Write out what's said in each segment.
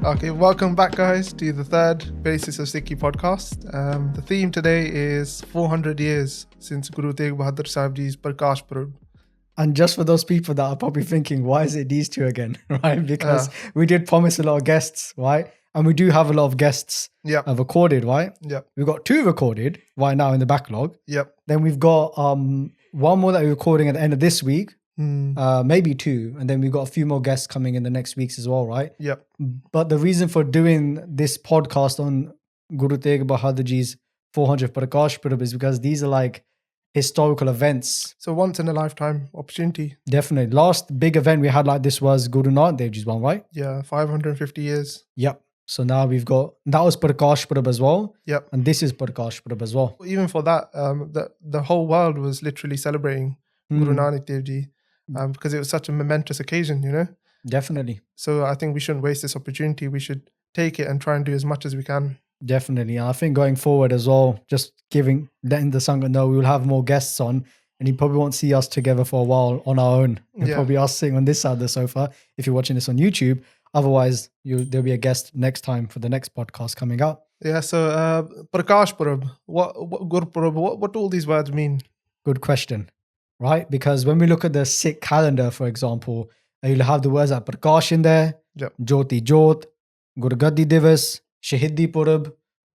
Okay, welcome back, guys, to the third Basis of Sikhi podcast. The theme today is 400 years since Guru Tegh Bahadur Ji's Prakash Purab. And just for those people that are probably thinking, why is it these two again, right? Because we did promise a lot of guests, right? And we do have a lot of guests recorded, right? Yep. We've got 2 recorded right now in the backlog. Yep. Then we've got one more that we're recording at the end of this week. Maybe 2, and then we've got a few more guests coming in the next weeks as well, right? Yep. But the reason for doing this podcast on Guru Tegh Bahadur Ji's 400th Prakash Purab is because these are like historical events. So once in a lifetime opportunity. Definitely. Last big event we had like this was Guru Nanak Dev Ji's one, right? Yeah, 550 years. Yep. So now we've got, that was Prakash Purab as well. Yep. And this is Prakash Purab as well. Even for that, the whole world was literally celebrating Guru Nanak Dev Ji. Because it was such a momentous occasion, you know? Definitely. So I think we shouldn't waste this opportunity. We should take it and try and do as much as we can. Definitely. And I think going forward as well, just letting the Sangha know we will have more guests on, and you probably won't see us together for a while on our own. You'll probably us sitting on this side of the sofa if you're watching this on YouTube. Otherwise, there'll be a guest next time for the next podcast coming up. Yeah, so Prakash Purab, what Guru Purab, what do all these words mean? Good question. Right? Because when we look at the Sikh calendar, for example, you'll have the words like Prakash in there, Jyoti Jyot, Gurgaddi Divas, Shahidi Purab,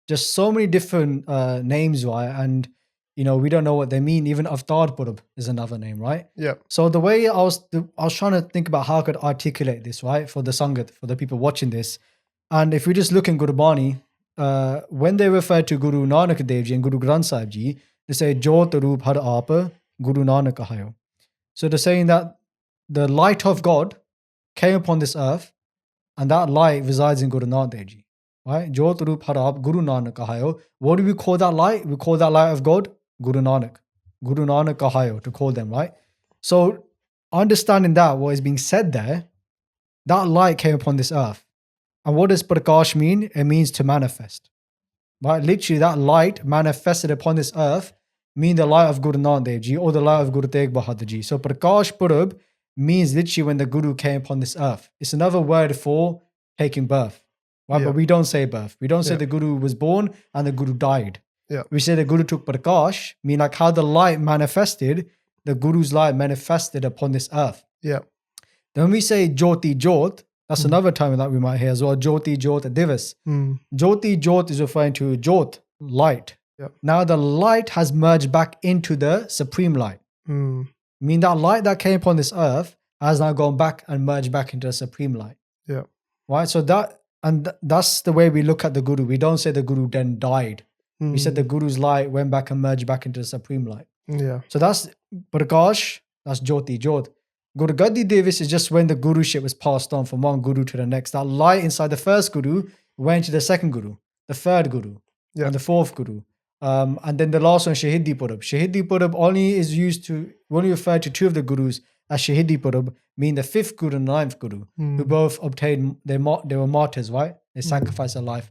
just so many different names, right? And, you know, we don't know what they mean. Even Avtar Purab is another name, right? Yeah. So the way I was trying to think about how I could articulate this, right? For the Sangat, for the people watching this. And if we just look in Gurbani, when they refer to Guru Nanak Dev Ji and Guru Granth Sahib Ji, they say, Jyot Roop Har Aap Guru Nanak Kahayo. So they're saying that the light of God came upon this earth, and that light resides in Guru Nanak Dev Ji. Right? Jyot Roop Harab Guru Nanak Kahayo. What do we call that light? We call that light of God Guru Nanak. Guru Nanak Kahayo, to call them, right? So understanding that, what is being said there, that light came upon this earth. And what does Prakash mean? It means to manifest. Right? Literally, that light manifested upon this earth mean the light of Guru Nanak Dev Ji or the light of Guru Tegh Bahadur Ji. So Prakash Purab means literally when the Guru came upon this earth. It's another word for taking birth. Right? Yeah. But we don't say birth. We don't say the Guru was born and the Guru died. Yeah. We say the Guru took Prakash, mean like how the light manifested, the Guru's light manifested upon this earth. Yeah. Then we say Jyoti Jyot, that's another term that we might hear as well. Jyoti Jyot Divas. Jyoti Jyot is referring to Jyot, light. Yep. Now the light has merged back into the supreme light. Mean that light that came upon this earth has now gone back and merged back into the supreme light. Yeah. Right? So that's the way we look at the Guru. We don't say the Guru then died. We said the Guru's light went back and merged back into the supreme light. Yeah. So that's Prakash, that's Jyoti Jyot. Gurgaddi Devis is just when the Guruship was passed on from one Guru to the next. That light inside the first Guru went to the second Guru, the third Guru, and the fourth Guru. And then the last one, Shahidi Purab. Shahidi Purab only referred to 2 of the Gurus as Shahidi Purab, meaning the 5th Guru and the 9th Guru, who both obtained, they were martyrs, right? They sacrificed their life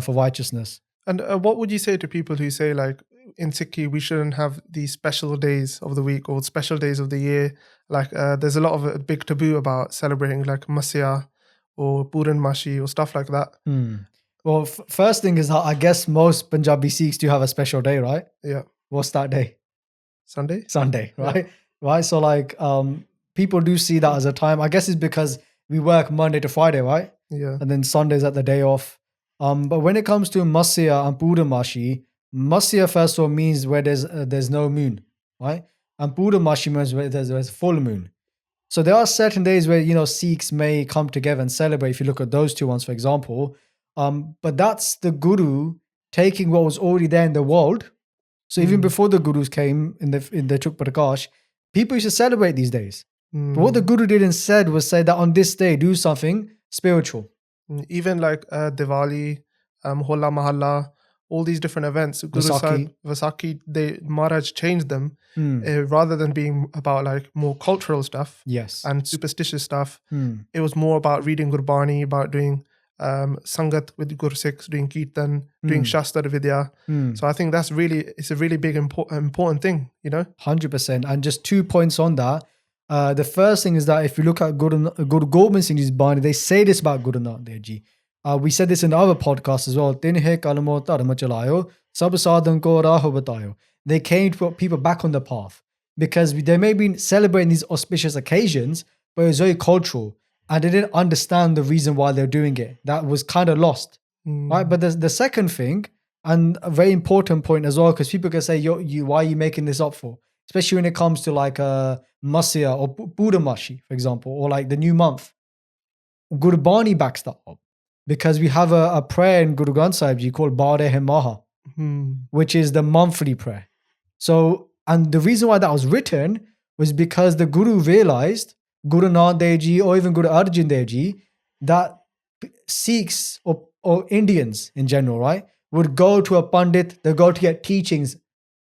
for righteousness. And what would you say to people who say, like, in Sikhi, we shouldn't have these special days of the week or special days of the year? Like, there's a lot of a big taboo about celebrating, like, Masya or Puran Mashi or stuff like that. Well, first thing is that I guess most Punjabi Sikhs do have a special day, right? Yeah. What's that day? Sunday, right? Right. So like people do see that as a time. I guess it's because we work Monday to Friday, right? Yeah. And then Sunday's at the day off. But when it comes to Masya and Puramashi, Masya first of all means where there's no moon, right? And Puramashi means where there's full moon. So there are certain days where, you know, Sikhs may come together and celebrate. If you look at those 2 ones, for example. But that's the Guru taking what was already there in the world. So even before the Gurus came in the took Prakash, people used to celebrate these days. But what the Guru did instead was say that on this day, do something spiritual. Even like Diwali, Hola Mahalla, all these different events, Guru Sahib, Vaisakhi, Maharaj changed them rather than being about like more cultural stuff and superstitious stuff. It was more about reading Gurbani, about doing Sangat with Guru Sikhs, doing Kirtan, doing Shastra Vidya. So I think it's a really big important thing, you know? 100%. And just 2 points on that. The first thing is that if you look at Guru Gobind Singh Ji's Bani, they say this about Guru Nanak Dev Ji. We said this in the other podcast as well. Tin hai kalmo dharma chalayo, sab sadhan ko raah batayo. They came to put people back on the path because they may be celebrating these auspicious occasions, but it was very cultural and they didn't understand the reason why they're doing it. That was kind of lost, right? But the second thing, and a very important point as well, because people can say, why are you making this up for? Especially when it comes to like Masya or Puramashi, for example, or like the new month. Gurbani backs that up because we have a prayer in Guru Granth Sahib Ji called Bare Maha, which is the monthly prayer. So, and the reason why that was written was because the Guru realized, Guru Nanak Dev Ji or even Guru Arjan Dev Ji, that Sikhs or Indians in general, right, would go to a Pandit, they go to get teachings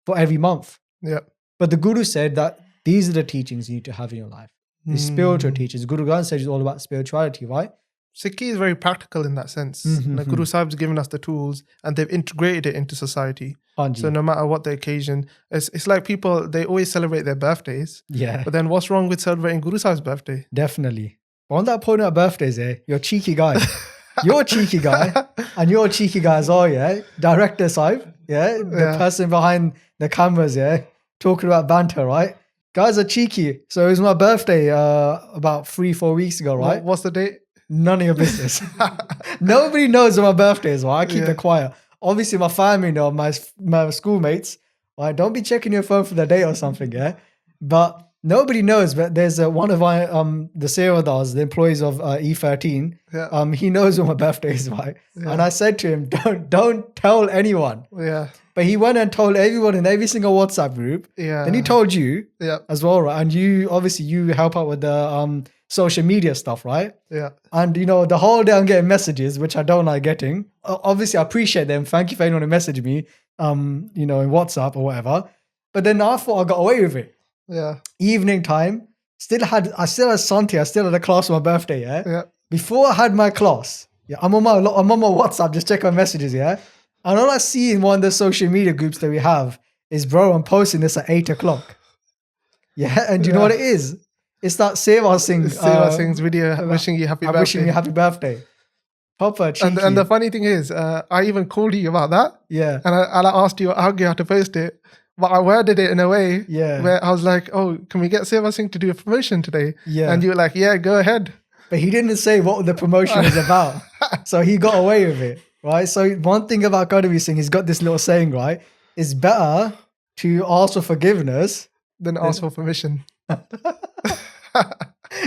for every month. Yeah. But the Guru said that these are the teachings you need to have in your life. The spiritual teachings. Guru Granth Sahib is all about spirituality, right? Sikhi is very practical in that sense. Like Guru Sahib's given us the tools and they've integrated it into society. So no matter what the occasion, it's like people, they always celebrate their birthdays. Yeah. But then what's wrong with celebrating Guru Sahib's birthday? Definitely. But on that point about birthdays, you're a cheeky guy. You're a cheeky guy. And you're a cheeky guy as well, yeah? Director Sahib, yeah? The person behind the cameras, yeah? Talking about banter, right? Guys are cheeky. So it was my birthday about 3-4 weeks ago, right? What's the date? None of your business. Nobody knows when my birthday is, right? I keep it quiet. Obviously, my family know, my schoolmates, right? Don't be checking your phone for the date or something, yeah? But nobody knows. But there's one of my, the Sevadas, the employees of E13, he knows when my birthday is, right? Yeah. And I said to him, don't tell anyone. Yeah. But he went and told everyone in every single WhatsApp group. Yeah. Then he told you as well, right? And you, obviously, you help out with the social media stuff, right? Yeah. And, the whole day I'm getting messages, which I don't like getting. Obviously, I appreciate them. Thank you for anyone who messaged me, in WhatsApp or whatever. But then I thought I got away with it. Yeah. Evening time, I still had Santi, I still had a class for my birthday, Yeah. Before I had my class, I'm on my WhatsApp, just check my messages, And all I see in one of the social media groups that we have is, bro, I'm posting this at 8 o'clock. Yeah, and do you know what it is? It's that Seva Singh's video wishing you happy birthday. Wishing you happy birthday. Proper cheeky. And the funny thing is, I even called you about that. Yeah. And I asked you how to post it. But I worded it in a way where I was like, oh, can we get Seva Singh to do a promotion today? Yeah. And you were like, yeah, go ahead. But he didn't say what the promotion is about. So he got away with it, right? So one thing about Guru Singh, he's got this little saying, right? It's better to ask for forgiveness than ask for permission.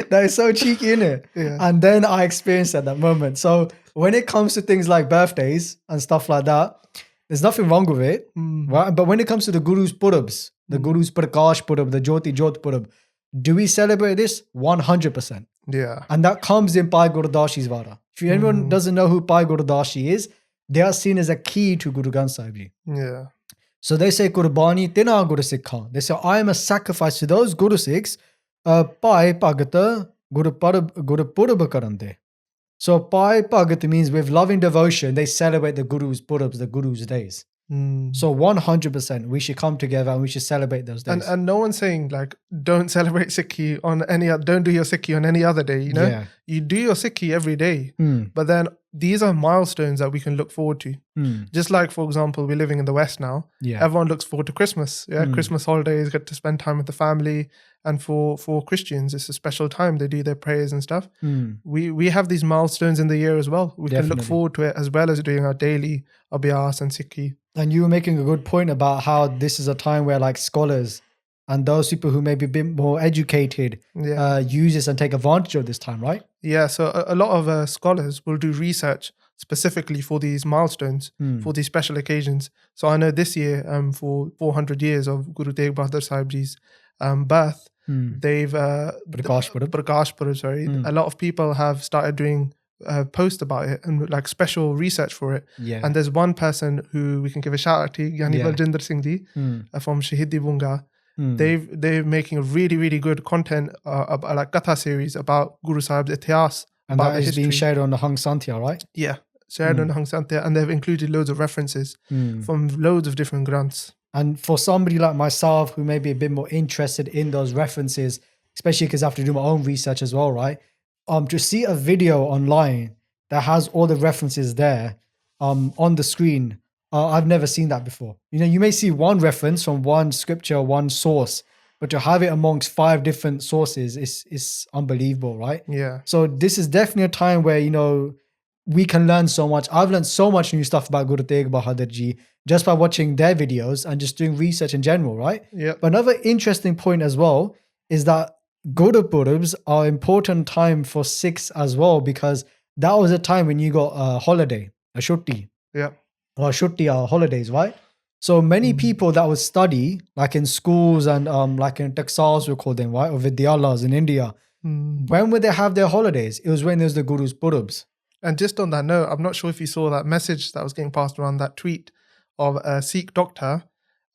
That is so cheeky, isn't it? Yeah. And then I experienced at that moment. So when it comes to things like birthdays and stuff like that, there's nothing wrong with it, right? But when it comes to the Guru's Purabs, the Guru's Prakash Purab, the Jyoti Purab, do we celebrate this? 100%. Yeah. And that comes in Bhai Gurdashi's Vara. If anyone doesn't know who Bhai Gurdashi is, they are seen as a key to Guru Granth Sahib Ji. Yeah. So they say, Qurbani tina Guru Sikha. They say, I am a sacrifice to those Guru Sikhs, Bhai Bhagata Guru Purab Karande. So Bhai Bhagat means with loving devotion, they celebrate the Guru's Purabs, the Guru's days. So 100%, we should come together and we should celebrate those days. And no one's saying like, don't celebrate Sikhi on don't do your Sikhi on any other day, Yeah. You do your Sikhi every day, but then these are milestones that we can look forward to. Just like, for example, we're living in the West now. Yeah. Everyone looks forward to Christmas. Yeah. Christmas holidays, get to spend time with the family. And for Christians, it's a special time. They do their prayers and stuff. We have these milestones in the year as well. We can look forward to it as well as doing our daily abhyas and Sikhi. And you were making a good point about how this is a time where like scholars and those people who may be a bit more educated use this and take advantage of this time, right? Yeah, so a lot of scholars will do research specifically for these milestones, for these special occasions. So I know this year, for 400 years of Guru Tegh Bahadur Sahib Ji's birth, they've Prakash Purab, sorry. A lot of people have started doing post about it and like special research for it. Yeah. And there's one person who we can give a shout out to, Yani Baljinder Singh Ji from Shahidi Bunga. They're making a really, really good content about like Katha series about Guru Sahib's Itihas. And that is being shared on the Hang Santhya, right? Yeah, shared on the Hang Santhya, and they've included loads of references from loads of different granths. And for somebody like myself who may be a bit more interested in those references, especially because I have to do my own research as well, right? To see a video online that has all the references there on the screen. I've never seen that before. You may see one reference from one scripture, one source, but to have it amongst 5 different sources is unbelievable, right? Yeah. So this is definitely a time where, we can learn so much. I've learned so much new stuff about Guru Tegh Bahadur Ji just by watching their videos and just doing research in general, right? Yeah. But another interesting point as well is that Guru Purabs are important time for Sikhs as well, because that was a time when you got a holiday, a shutti. Yeah. Or shutti are holidays, right? So many people that would study, like in schools and like in Texas, we call them, right? Or Vidyalas in India. When would they have their holidays? It was when there's the Guru's Purabs. And just on that note, I'm not sure if you saw that message that was getting passed around, that tweet of a Sikh doctor.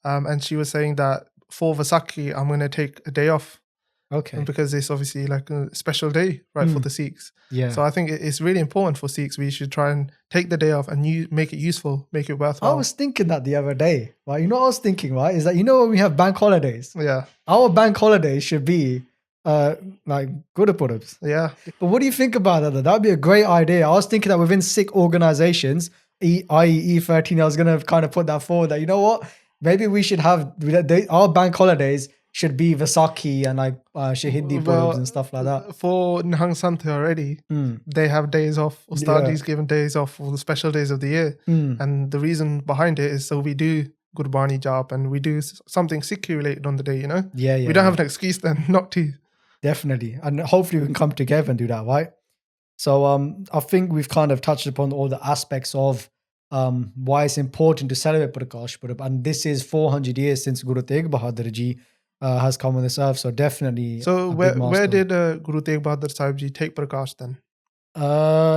And she was saying that for Vaisakhi, I'm going to take a day off. Okay. Because it's obviously like a special day, right, for the Sikhs. Yeah. So I think it's really important for Sikhs. We should try and take the day off and make it useful, make it worthwhile. I was thinking that the other day, right? What I was thinking, right, is that, when we have bank holidays, Yeah. our bank holidays should be like Guru Purabs. Yeah. But what do you think about that? That'd be a great idea. I was thinking that within Sikh organizations, i.e. E13, I was going to kind of put that forward that, maybe we should have our bank holidays should be Vaisakhi and like Shahidi Purabs and stuff like that. For Nahang Santhe already, they have days off. Ustadi's given days off for the special days of the year. And the reason behind it is so we do Gurbani Jap and we do something Sikhi related on the day, Yeah. We don't have an excuse then not to. Definitely. And hopefully we can come together and do that, right? So I think we've kind of touched upon all the aspects of why it's important to celebrate Prakash Purab. And this is 400 years since Guru Tegh Bahadur Ji has come on this earth. So definitely. So where did Guru Tegh Bahadur Sahib Ji take Prakash then?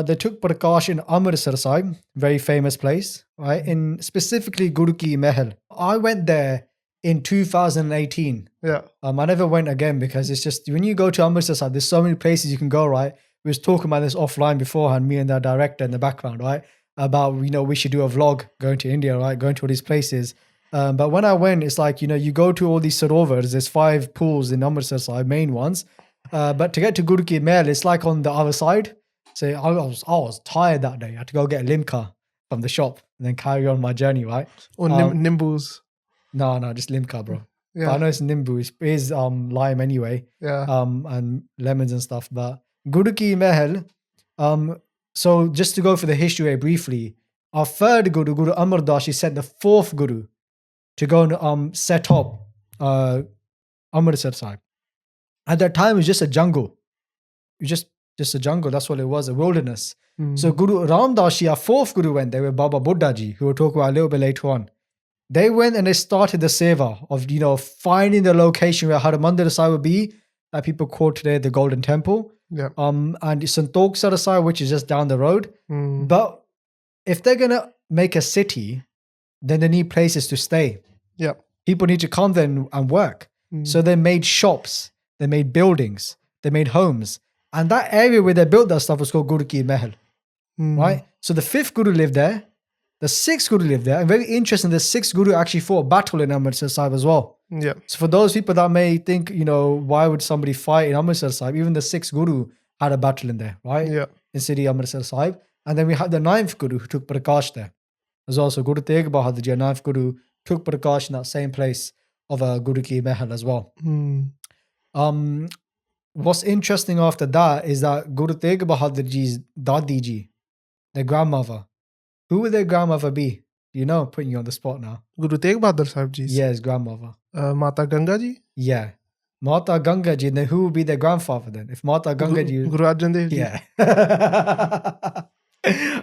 They took Prakash in Amritsar Sahib, very famous place, right? In specifically Guru Ki Mahal. I went there in 2018. Yeah. I never went again because it's just, when you go to Amritsar Sahib, there's so many places you can go, right? We was talking about this offline beforehand, me and the director in the background, right? About, we should do a vlog going to India, right? Going to all these places. But when I went, it's like, you go to all these sarovars, there's 5 pools in Amritsar Sahib, main ones. But to get to Guru Ki Mahal, it's like on the other side. So I was tired that day. I had to go get a limca from the shop and then carry on my journey, right? Or Nimbus. No, just limca, bro. Yeah. But I know it's nimbu. It is lime anyway. Yeah. And lemons and stuff. But Guru Ki Mahal, so just to go for the history briefly, our 3rd Guru, Guru Amar Das, he sent the 4th Guru to go and set up Amritsar Sahib. At that time, it was just a jungle. It was just a jungle. That's what it was, a wilderness. So Guru Ram Das Ji, our 4th Guru, went there with Baba Buddha Ji, who we'll talk about a little bit later on. They went and they started the seva of, finding the location where Harmandir Sahib would be, that people call today the Golden Temple. Yeah. And Santokh Sarasai, which is just down the road. But if they're going to make a city, then they need places to stay. Yeah. People need to come there and work. So they made shops, they made buildings, they made homes. And that area where they built that stuff was called Guru Ki Mahal. Right? So the 5th Guru lived there. The 6th Guru lived there. And very interesting, the 6th Guru actually fought a battle in Amritsar Sahib as well. Yeah. So for those people that may think, why would somebody fight in Amritsar Sahib? Even the 6th Guru had a battle in there, right? Yeah. In city Amritsar Sahib. And then we had the 9th Guru who took Prakash there. As well. So Guru Tegh Bahadur Ji, 9th Guru, took Prakash in that same place of Guru Ki Mahal as well. What's interesting after that is that Guru Tegh Bahadur Ji's Dadi Ji, their grandmother, who would their grandmother be? Putting you on the spot now. Guru Tegh Bahadur Sahib Ji. Yeah, his grandmother. Mata Ganga Ji? Yeah. Mata Ganga Ji, then who would be their grandfather then? If Mata Ganga Ji... Guru Arjan Dev Ji? Yeah.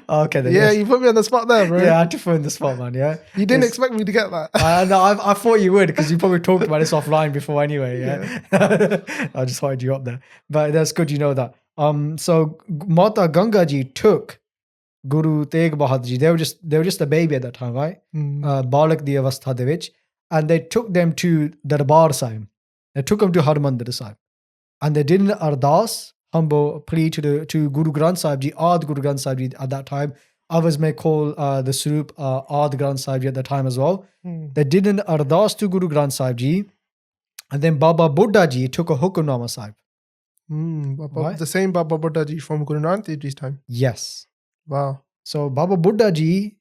Okay then. Yeah, you put me on the spot there, bro. Yeah, I had to put in the spot, man, yeah. You didn't expect me to get that. I thought you would, because you probably talked about this offline before anyway, yeah. I just hired you up there. But that's good you know that. So Mata Ganga Ji took Guru Tegh Bahadur Ji. They were just a baby at that time, right? Balak di avastha de vich. And they took them to Darbar Sahib. They took them to Harmandir Sahib. And they did an ardas, humble plea to Guru Granth Sahib Ji, Ad Guru Granth Sahib Ji at that time. Others may call the Swarup Ad Granth Sahib Ji at that time as well. They did an ardas to Guru Granth Sahib Ji. And then Baba Buddha Ji took a Hukamnama Sahib. The same Baba Buddha Ji from Guru Nanak Dev Ji's time. Yes. Wow. So Baba Buddha Ji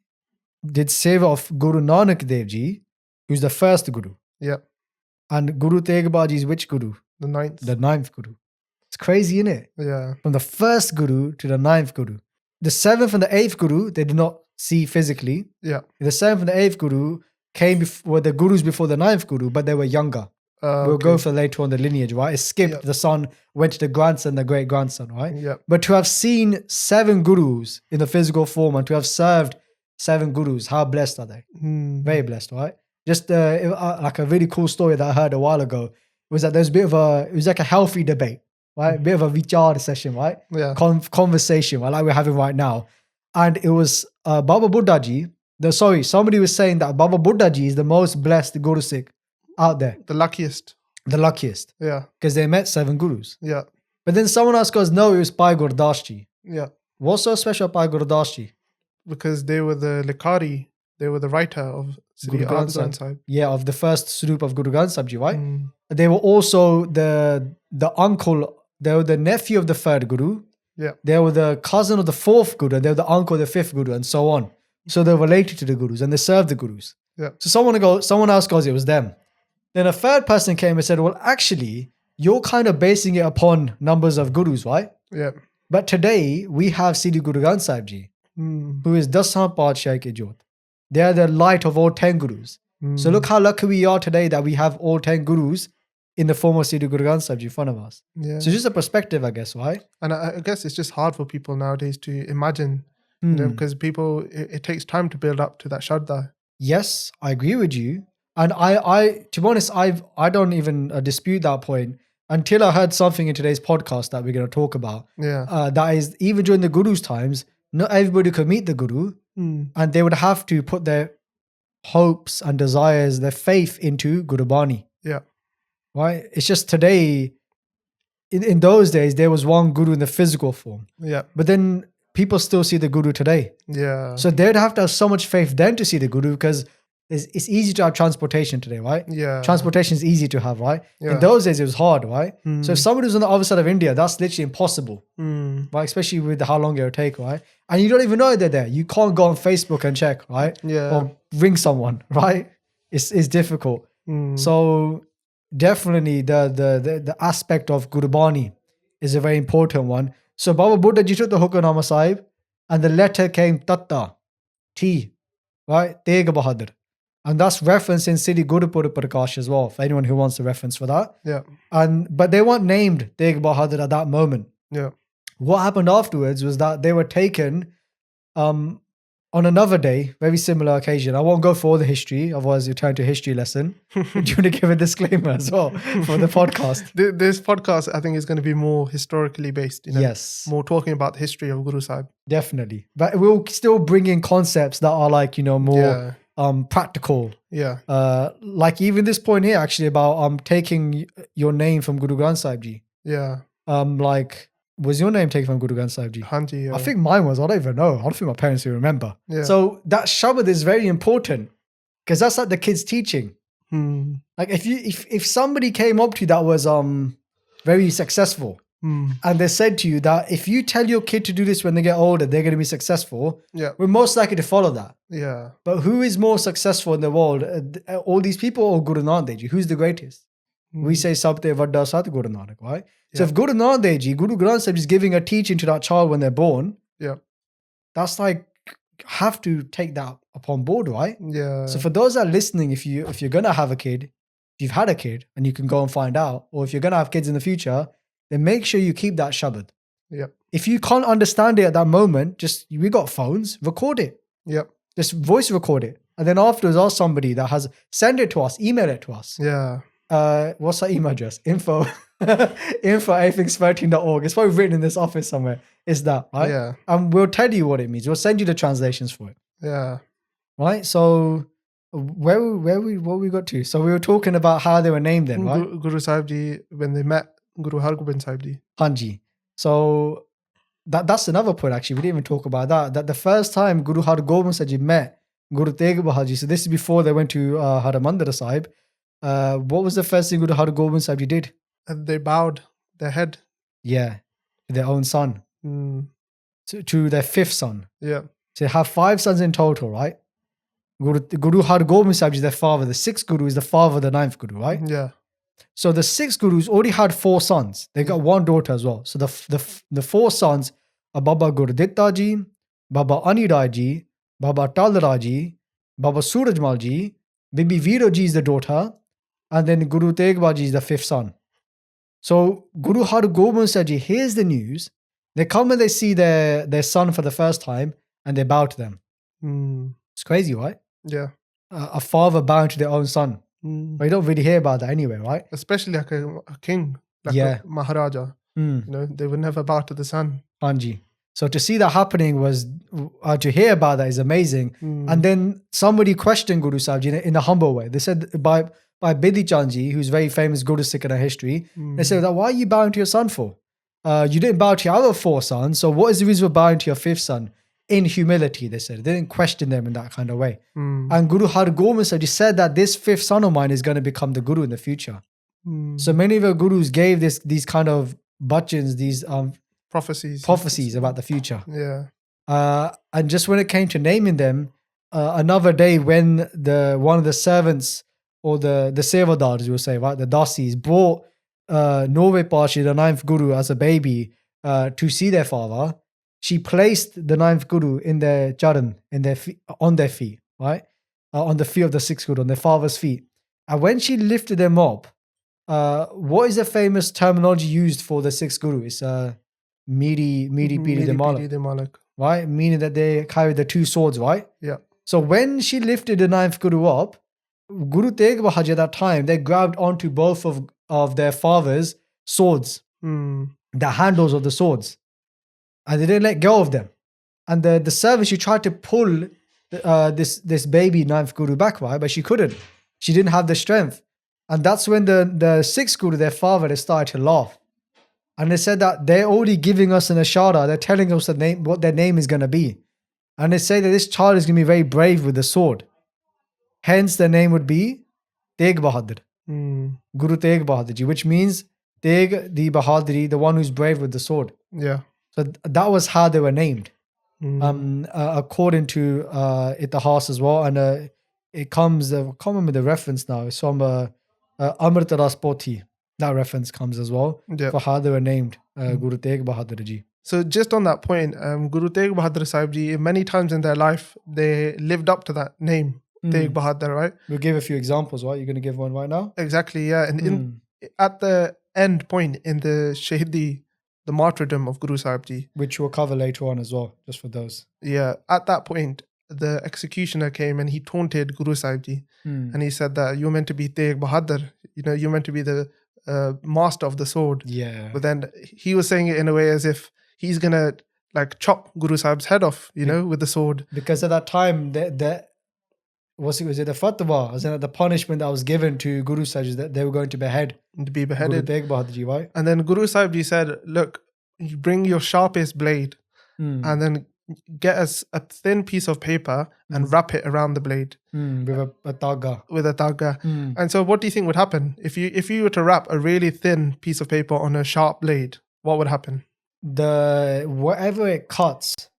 did seva of Guru Nanak Dev Ji, who's the first Guru. Yep. And Guru Tegh Bahadur Ji is which Guru? The ninth. The ninth Guru. It's crazy, isn't it? Yeah. From the first Guru to the ninth Guru. The seventh and the eighth Guru, they did not see physically. Yeah. The seventh and the eighth Guru were the Gurus before the ninth Guru, but they were younger. We'll go for later on the lineage, right? It skipped the son, went to the grandson, the great grandson, right? Yeah. But to have seen 7 Gurus in the physical form and to have served 7 Gurus, how blessed are they? Very blessed, right? Just like a really cool story that I heard a while ago was that there's a bit of it was like a healthy debate, right? A bit of a vichar session, right? Yeah. Conversation, right? Like we're having right now. And it was Baba Buddha Ji. Somebody was saying that Baba Buddha Ji is the most blessed Guru Sikh out there. The luckiest. The luckiest. Yeah. Because they met 7 Gurus. Yeah. But then someone else goes, no, it was Bhai Gurdas Ji. Yeah. What's so special about Bhai Gurdas Ji? Because they were the Likari, they were the writer of Guru Sahib. Yeah, of the first Swarup of Guru Granth Sahib Ji, right? They were also the uncle, they were the nephew of the 3rd Guru. Yeah. They were the cousin of the 4th Guru, and they were the uncle of the 5th Guru, and so on. So they're related to the Gurus, and they served the Gurus. Yeah. So someone else goes, it was them. Then a 3rd person came and said, well, actually, you're kind of basing it upon numbers of Gurus, right? Yeah. But today, we have Sri Guru Granth Sahib Ji, who is Dasan Padshah Ke Jyot. They are the light of all 10 Gurus. So look how lucky we are today that we have all 10 Gurus in the form of Sri Guru Granth Sahib Ji in front of us. Yeah. So just a perspective, I guess, right? And I guess it's just hard for people nowadays to imagine, you know, because it takes time to build up to that Shraddha. Yes, I agree with you. And I to be honest, I don't even dispute that point until I heard something in today's podcast that we're going to talk about. Yeah. That is, even during the Guru's times, not everybody could meet the Guru, and they would have to put their hopes and desires, their faith into Guru Bani. Yeah. Right? It's just today, in those days, there was one Guru in the physical form. Yeah. But then people still see the Guru today. Yeah. So they'd have to have so much faith then to see the Guru, because it's easy to have transportation today, right? Yeah. Transportation is easy to have, right? Yeah. In those days, it was hard, right? So if somebody was on the other side of India, that's literally impossible, right? Especially with how long it would take, right? And you don't even know they're there. You can't go on Facebook and check, right? Yeah. Or ring someone, right? It's difficult. So definitely the aspect of Gurbani is a very important one. So Baba Buddha Ji took the Hukamnama Sahib, and the letter came Tatta, T, right? Tegh Bahadur. And that's referenced in Siddhi Gurupur Prakash as well, for anyone who wants a reference for that. Yeah. But they weren't named Tegh Bahadur at that moment. Yeah. What happened afterwards was that they were taken on another day, very similar occasion. I won't go for all the history, otherwise you turn to a history lesson. Do you want to give a disclaimer as well for the podcast? This podcast, I think, is going to be more historically based. You know? Yes. More talking about the history of Guru Sahib. Definitely. But we'll still bring in concepts that are like, more practical. Yeah. Like even this point here actually about taking your name from Guru Granth Sahib Ji. Yeah. Like, was your name taken from Guru Granth Sahib Ji? Hanji, I think mine was. I don't even know. I don't think my parents will remember. Yeah. So that Shabad is very important because that's like the kids teaching. Like if somebody came up to you that was very successful and they said to you that if you tell your kid to do this when they get older, they're going to be successful. Yeah. We're most likely to follow that. Yeah. But who is more successful in the world? All these people or Guru Nanak Dev Ji? Who's the greatest? We say Sabte Vadda Sat Guru Nanak, right? So if Guru Nanak Dev Ji, Guru Granth Sahib is giving a teaching to that child when they're born, that's like, have to take that upon board, right? Yeah. So for those that are listening, if you're gonna have a kid, if you've had a kid and you can go and find out, or if you're gonna have kids in the future, then make sure you keep that Shabad. Yep. If you can't understand it at that moment, we got phones, record it. Yep. Just voice record it. And then afterwards ask somebody that send it to us, email it to us. Yeah. What's our email address? info@everythings13.org. It's probably written in this office somewhere. It's that, right? Yeah. And we'll tell you what it means. We'll send you the translations for it. Yeah. Right? So what we got to? So we were talking about how they were named then, right? Guru Sahib Ji, when they met Guru Hargobind Sahib Ji. Hanji. So that's another point actually. We didn't even talk about that. That the first time Guru Hargobind Sahib Ji met Guru Tegh Bahadur Ji, so this is before they went to Harmandir Sahib. What was the first thing Guru Hargobind Sahib Ji did? And they bowed their head. Yeah, to their own son. to their fifth son. Yeah. So they have 5 sons in total, right? Guru Har Gobind Sahib is their father. The 6th Guru is the father of the 9th Guru, right? Yeah. So the 6 Gurus already had 4 sons. They got 1 daughter as well. So the 4 sons are Baba Gurditta Ji, Baba Anirai Ji, Baba Talra Ji, Baba Surajmal Ji, Bibi Viro Ji is the daughter, and then Guru Tegh Bahadur Ji is the 5th son. So Guru Har Gobind Sahib Ji hears the news. They come and they see their son for the first time and they bow to them. It's crazy, right? Yeah. A father bowing to their own son. But you don't really hear about that anyway, right? Especially like a king, like a Maharaja. You know, they would never bow to the son. Hanji. So to see that happening was, to hear about that is amazing. And then somebody questioned Guru Sahib Ji in a humble way. They said by Bidhi Chand Ji, who's very famous Guru Sikh in our history, they said, why are you bowing to your son for? You didn't bow to your other 4 sons, so what is the reason for bowing to your 5th son? In humility, they said. They didn't question them in that kind of way. And Guru Har Gobind Sahib Ji said that this 5th son of mine is going to become the Guru in the future. So many of our Gurus gave these kind of bachans, these prophecies about the future. Yeah. And just when it came to naming them, another day when one of the servants or the sevadars, you will say, right, the dasis brought Nove Pashi, the 9th Guru, as a baby to see their father, she placed the 9th Guru in their charan, on their feet, right? On the feet of the 6th Guru, on their father's feet. And when she lifted them up, what is the famous terminology used for the 6th Guru? It's Miri Piri de Malak, right? Meaning that they carry the 2 swords, right? Yeah. So when she lifted the 9th Guru up, Guru Tegh Bahadur Ji at that time, they grabbed onto both of their father's swords, the handles of the swords, and they didn't let go of them. And the servant, she tried to pull this baby 9th Guru back, right? But she couldn't. She didn't have the strength. And that's when the 6th Guru, their father, they started to laugh. And they said that they're already giving us an ashara. They're telling us what their name is going to be. And they say that this child is going to be very brave with the sword. Hence, the name would be Tegh Bahadur. Guru Tegh Bahadur Ji, which means Tegh the Bahaduri, the one who's brave with the sword. Yeah. So that was how they were named. According to Itihas as well. And it comes, I can't remember the reference now. It's from Amrita Raspoti. That reference comes as well for how they were named, Guru Tegh Bahadur Ji. So just on that point, Guru Tegh Bahadur Sahib Ji, many times in their life, they lived up to that name, Tegh Bahadur, right? We'll give a few examples, right? You're going to give one right now? Exactly, yeah. And at the end point in the Shahidi, the martyrdom of Guru Sahib Ji, which we'll cover later on as well, just for those. Yeah, at that point, the executioner came and he taunted Guru Sahib Ji. And he said that you're meant to be Tegh Bahadur, you know, you're meant to be the master of the sword. Yeah. But then he was saying it in a way as if he's going to like chop Guru Sahib's head off, you know, with the sword. Because at that time, was it the fatwa, as in the punishment that was given to Guru Sahib is that they were going to be beheaded. Guru Tegh Bahadur Ji, right? And then Guru Sahib Ji said, look, you bring your sharpest blade and then get us a thin piece of paper and wrap it around the blade. With a tagga. With a tagga. And so what do you think would happen? If you were to wrap a really thin piece of paper on a sharp blade, what would happen? Whatever it cuts,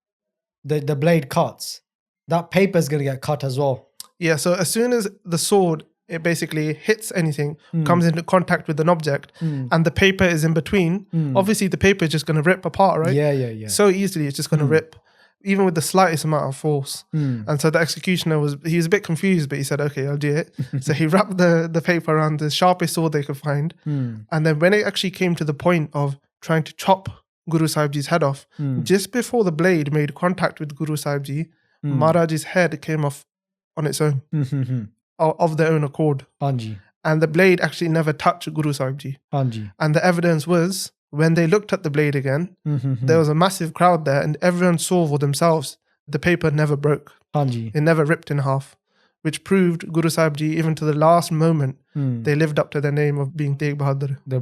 the blade cuts, that paper is going to get cut as well. Yeah, so as soon as the sword, it basically hits anything, comes into contact with an object, and the paper is in between, obviously the paper is just going to rip apart, right? Yeah. So easily, it's just going to rip, even with the slightest amount of force. And so the executioner he was a bit confused, but he said, okay, I'll do it. So he wrapped the paper around the sharpest sword they could find. And then when it actually came to the point of trying to chop Guru Sahib Ji's head off, just before the blade made contact with Guru Sahib Ji, Maharaj's head came off on its own, of their own accord. Hanji. And the blade actually never touched Guru Sahib Ji. Hanji. And the evidence was, when they looked at the blade again, there was a massive crowd there and everyone saw for themselves, the paper never broke. Hanji. It never ripped in half, which proved Guru Sahib Ji, even to the last moment, they lived up to their name of being Tegh Bahadur. The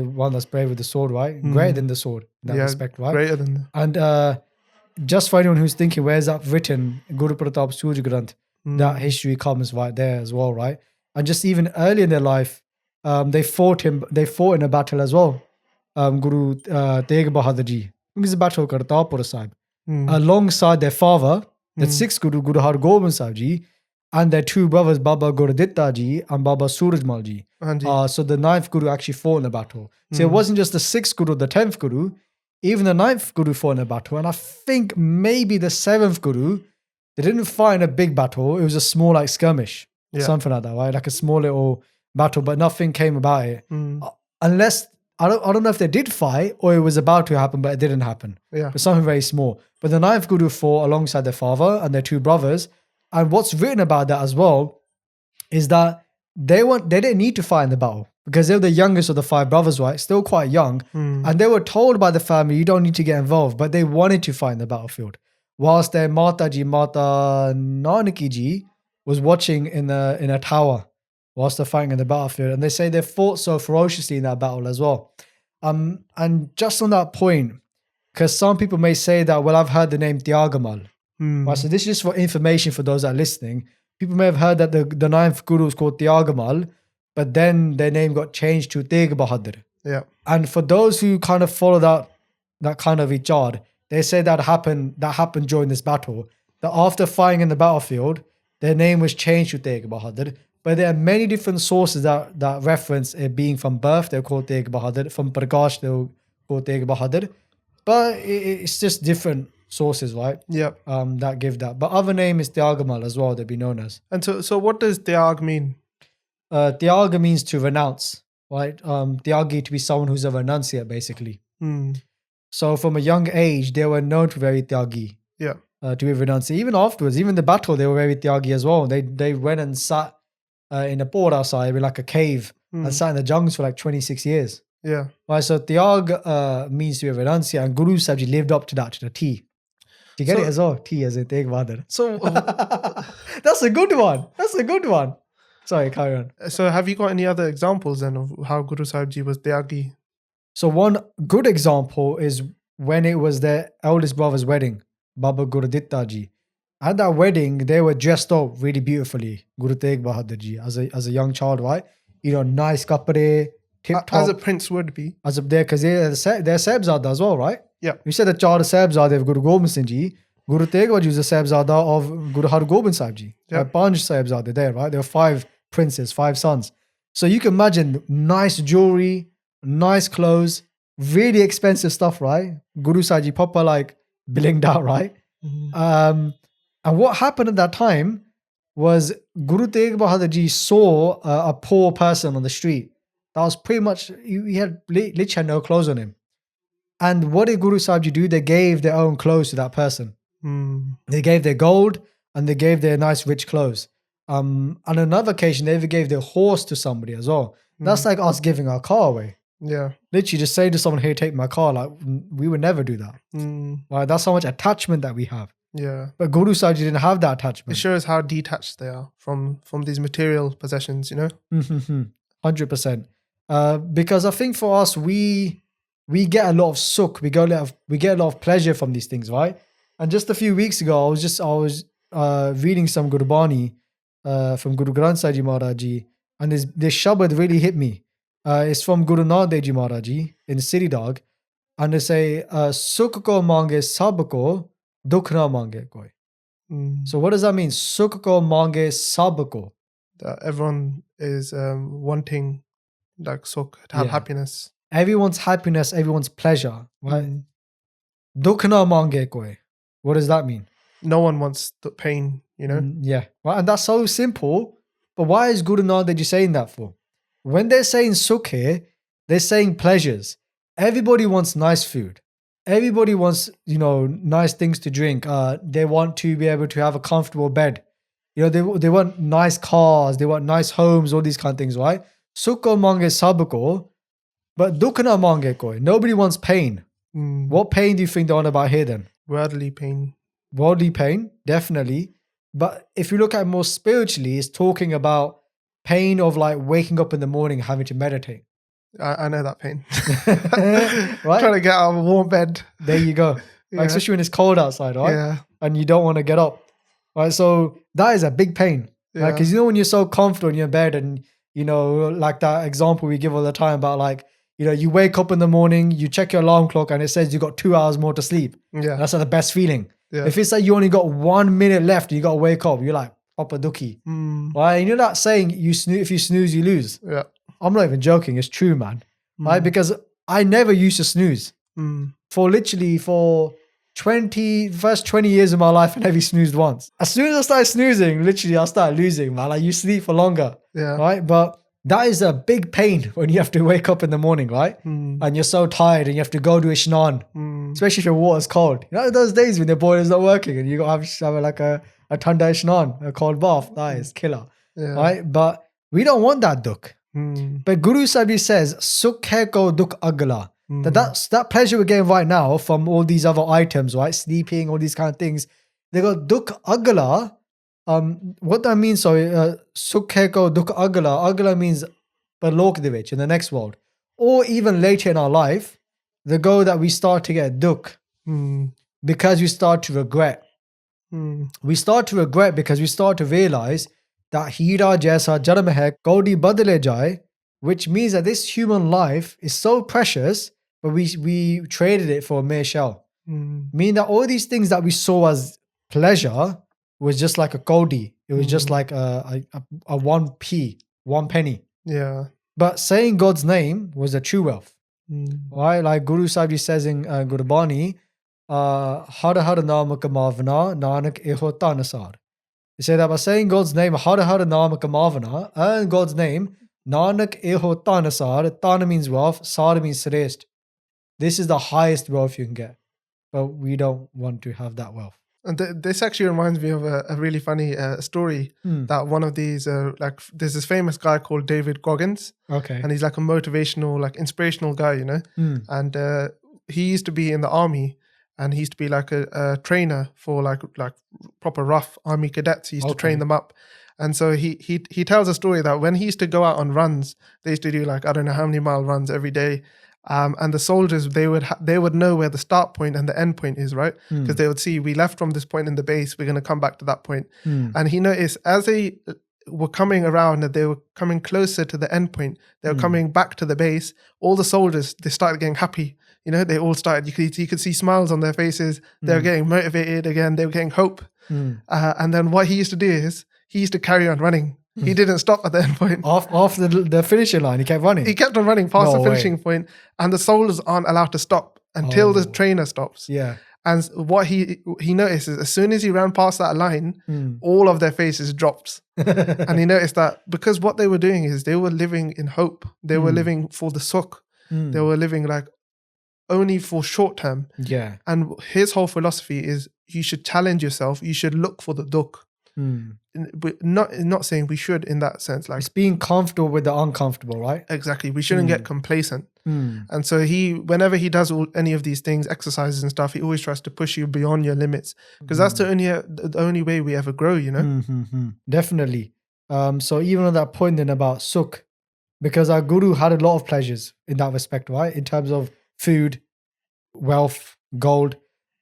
one that's brave with the sword, right? Greater than the sword, in that respect, right? Greater than that. And just for anyone who's thinking, where's that written? Guru Pratap Surj Granth. That history comes right there as well, right? And just even early in their life, they fought in a battle as well. Guru Tegh Bahadur Ji. It was a battle of Kartarpur Sahib. alongside their father, the sixth Guru, Guru Har Gobind Sahib Ji, and their two brothers, Baba Gurditta Ji and Baba Surajmal Ji. So the ninth Guru actually fought in the battle. So it wasn't just the sixth Guru, the 10th Guru, even the ninth Guru fought in a battle. And I think maybe the seventh Guru, they didn't fight in a big battle. It was a small like skirmish, something like that, right? Like a small little battle, but nothing came about it. Unless, I don't know if they did fight or it was about to happen, but it didn't happen. It was something very small. But the ninth Guru fought alongside their father and their two brothers. And what's written about that as well is that they didn't need to fight in the battle because they were the youngest of the five brothers, right? Still quite young. And they were told by the family, you don't need to get involved, but they wanted to fight in the battlefield. Whilst their Mata Nanaki Ji was watching in a tower whilst they're fighting in the battlefield. And they say they fought so ferociously in that battle as well. And just on that point, because some people may say that, well, I've heard the name Tyagamal. Right, so this is just for information for those that are listening. People may have heard that the ninth Guru is called Tyagamal, but then their name got changed to Tegh Bahadur. And for those who kind of follow that kind of vichar, they say that happened during this battle. That after fighting in the battlefield, their name was changed to Tegh Bahadur. But there are many different sources that reference it being from birth. They're called Tegh Bahadur. From Prakash, they're called Tegh Bahadur. But it's just different sources, right? That give that. But other name is Tyagamal as well, they'd be known as. And so what does Tyag mean? Tyaga means to renounce, right? Tyagi, to be someone who's a renunciate, basically. So from a young age, they were known to be very Tyagi. To be renunciate. Even afterwards, even the battle, they were very Tyagi as well. They went and sat in a port side with like a cave and sat in the jungles for like 26 years. Right, so Tyag means to be a renunciate, and Guru Sahib Ji lived up to that, to the T. You get it as well? T as in Tegh Bahadur. So that's a good one. Sorry, carry on. So have you got any other examples then of how Guru Sahib Ji was Tyagi? So one good example is when it was their eldest brother's wedding, Baba Gurditta Ji. At that wedding, they were dressed up really beautifully, Guru Tegh Bahadur Ji, as a young child, right? You know, nice kapre, tip-top. As a prince would be. As a there, because they're Sahibzada as well, right? You said the child of Sahibzada of Guru Gobind Singh Ji. Guru Tegh Bahadur Ji was the Sahibzada of Guru Har Gobind Sahib Ji. Panj Sahibzada there, right? There were 5 princes, 5 sons. So you can imagine nice jewelry, nice clothes, really expensive stuff, right? Guru Sahib Ji proper like blinged out, right? And what happened at that time was Guru Tegh Bahadur Ji saw a poor person on the street. That was pretty much, he had literally no clothes on him. And what did Guru Sahib Ji do? They gave their own clothes to that person. They gave their gold and they gave their nice rich clothes. On another occasion, they even gave their horse to somebody as well. That's like us giving our car away. Literally just say to someone, hey, take my car. Like, we would never do that. Right? That's how much attachment that we have. But Guru Sahib Ji didn't have that attachment. It shows how detached they are from these material possessions, you know? 100%. Because I think for us, we get a lot of sukh, we get a lot of pleasure from these things, right? And just a few weeks ago, I was reading some Gurbani from Guru Granth Sahib Ji Maharaj Ji, and this shabad really hit me. It's from Guru Nanak Dev Ji Maharaj Ji in City Dog, and they say, "Sukh ko mange sab ko, dukh na mange koi." So what does that mean? Sukh ko mange sab ko. That everyone is wanting like sukh, to have happiness. Everyone's happiness, everyone's pleasure, right? Dukh na mange koi. What does that mean? No one wants the pain, you know? Right. And that's so simple. But why is Guru Nanak Dev Ji saying that for? When they're saying sukh here, they're saying pleasures. Everybody wants nice food. Everybody wants, nice things to drink. They want to be able to have a comfortable bed. They want nice cars. They want nice homes, all these kind of things, right? Sukh ko mange sab ko, but dukh na mange koi. Nobody wants pain. What pain do you think they're on about here then? Worldly pain. Worldly pain, definitely. But if you look at it more spiritually, it's talking about pain of like waking up in the morning having to meditate. I know that pain. Right? Trying to get out of a warm bed. There you go. Like, especially when it's cold outside, right? And you don't want to get up. Right? So that is a big pain. Right? Because when you're so comfortable in your bed and, like that example we give all the time about like, you wake up in the morning, you check your alarm clock and it says you got 2 hours more to sleep. Yeah. That's like the best feeling. Yeah. If it's like you only got 1 minute left, you got to wake up, you're like, proper dookie. Right? And you're not saying if you snooze, you lose. Yeah. I'm not even joking. It's true, man. Right? Because I never used to snooze. For first 20 years of my life, I never snoozed once. As soon as I started snoozing, literally, I started losing, man. Like, you sleep for longer. Yeah. Right? But that is a big pain when you have to wake up in the morning, right? And you're so tired and you have to go do a shnan, especially if your water's cold. You know, those days when the boiler's not working and you got to have like a thanda shnan, a cold bath, that is killer. Yeah. Right? But we don't want that dukh. But Guru Sahib says, Sukh hai ko dukh agla. That pleasure we're getting right now from all these other items, right? Sleeping, all these kind of things. They got dukh agla. What that means, Sukh hai ko dukh agla. Agla means parlok de vich, in the next world. Or even later in our life, the go that we start to get dukh because we start to regret. We start to regret because we start to realize that hira jaisa janam hai kaudi badle jaye, which means that this human life is so precious, but we traded it for a mere shell. Meaning that all these things that we saw as pleasure was just like a kaudi. It was just like a 1p, 1 penny. Yeah. But saying God's name was the true wealth. Right? Like Guru Sahib says in Gurbani, Har har naam kamavna, Nanak eho tanasar. He said that by saying God's name, Har har naam kamavna, and God's name, Nanak eho tanasar. Tana means wealth, sar means shrest. This is the highest wealth you can get. But we don't want to have that wealth. And this actually reminds me of a really funny story that one of these, there's this famous guy called David Goggins. Okay. And he's like a motivational, like inspirational guy, you know. And he used to be in the army, and he used to be like a trainer for like proper rough army cadets. He used to train them up. And so he tells a story that when he used to go out on runs, they used to do like, I don't know how many mile runs every day. And the soldiers, they would know where the start point and the end point is, right? Because they would see, we left from this point in the base, we're going to come back to that point. And he noticed as they were coming around and they were coming closer to the end point, they were coming back to the base, all the soldiers, they started getting happy. You know, they all started, you could see smiles on their faces. They were getting motivated again. They were getting hope. And then what he used to do is he used to carry on running. He didn't stop at the end point. Off the finishing line, he kept running. He kept on running past the finishing point, and the soldiers aren't allowed to stop until the trainer stops. Yeah. And what he noticed is as soon as he ran past that line, all of their faces dropped. And he noticed that because what they were doing is they were living in hope. They were living for the sukh. They were living like only for short term. Yeah. And his whole philosophy is you should challenge yourself. You should look for the dukh. Not saying we should in that sense, like it's being comfortable with the uncomfortable, right? Exactly. We shouldn't get complacent. And so whenever he does any of these things, exercises and stuff, he always tries to push you beyond your limits, because that's the only way we ever grow, you know. Definitely. So even on that point then about sukh, because our guru had a lot of pleasures in that respect, right? In terms of food, wealth, gold.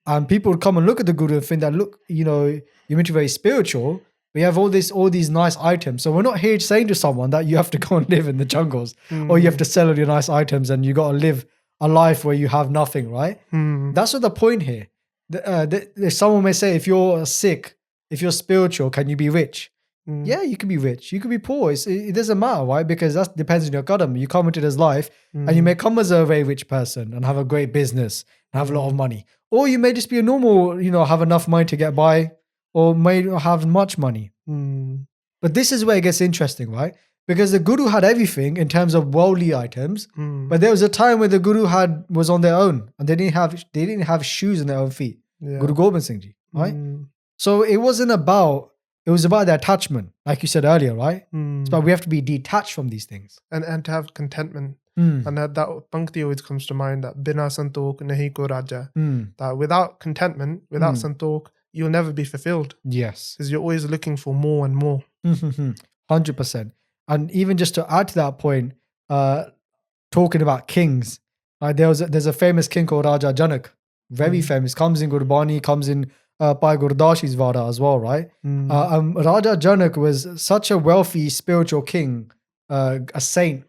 And people would come and look at the guru and think that, look, you know, you're meant to be very spiritual. We have all these nice items. So we're not here saying to someone that you have to go and live in the jungles or you have to sell all your nice items and you got to live a life where you have nothing, right? That's not the point here. Someone may say, if you're Sikh, if you're spiritual, can you be rich? Yeah, you can be rich. You can be poor. It doesn't matter, right? Because that depends on your qadam. You come into this life and you may come as a very rich person and have a great business and have a lot of money. Or you may just be a normal, you know, have enough money to get by, or may not have much money. But this is where it gets interesting, right? Because the guru had everything in terms of worldly items, but there was a time where the guru was on their own and they didn't have shoes on their own feet. Yeah. Guru Gobind Singh Ji, right? So it was about the attachment, like you said earlier, right? It's about we have to be detached from these things. And to have contentment. And that pankti always comes to mind, that bina santok nahi ko raja. That without contentment, without santok, you'll never be fulfilled. Yes. Because you're always looking for more and more. 100%. And even just to add to that point, talking about kings, there's a famous king called Raja Janak, very famous, comes in Gurbani, comes in Bhai Gurdashi's Vada as well, right? Raja Janak was such a wealthy spiritual king, a saint,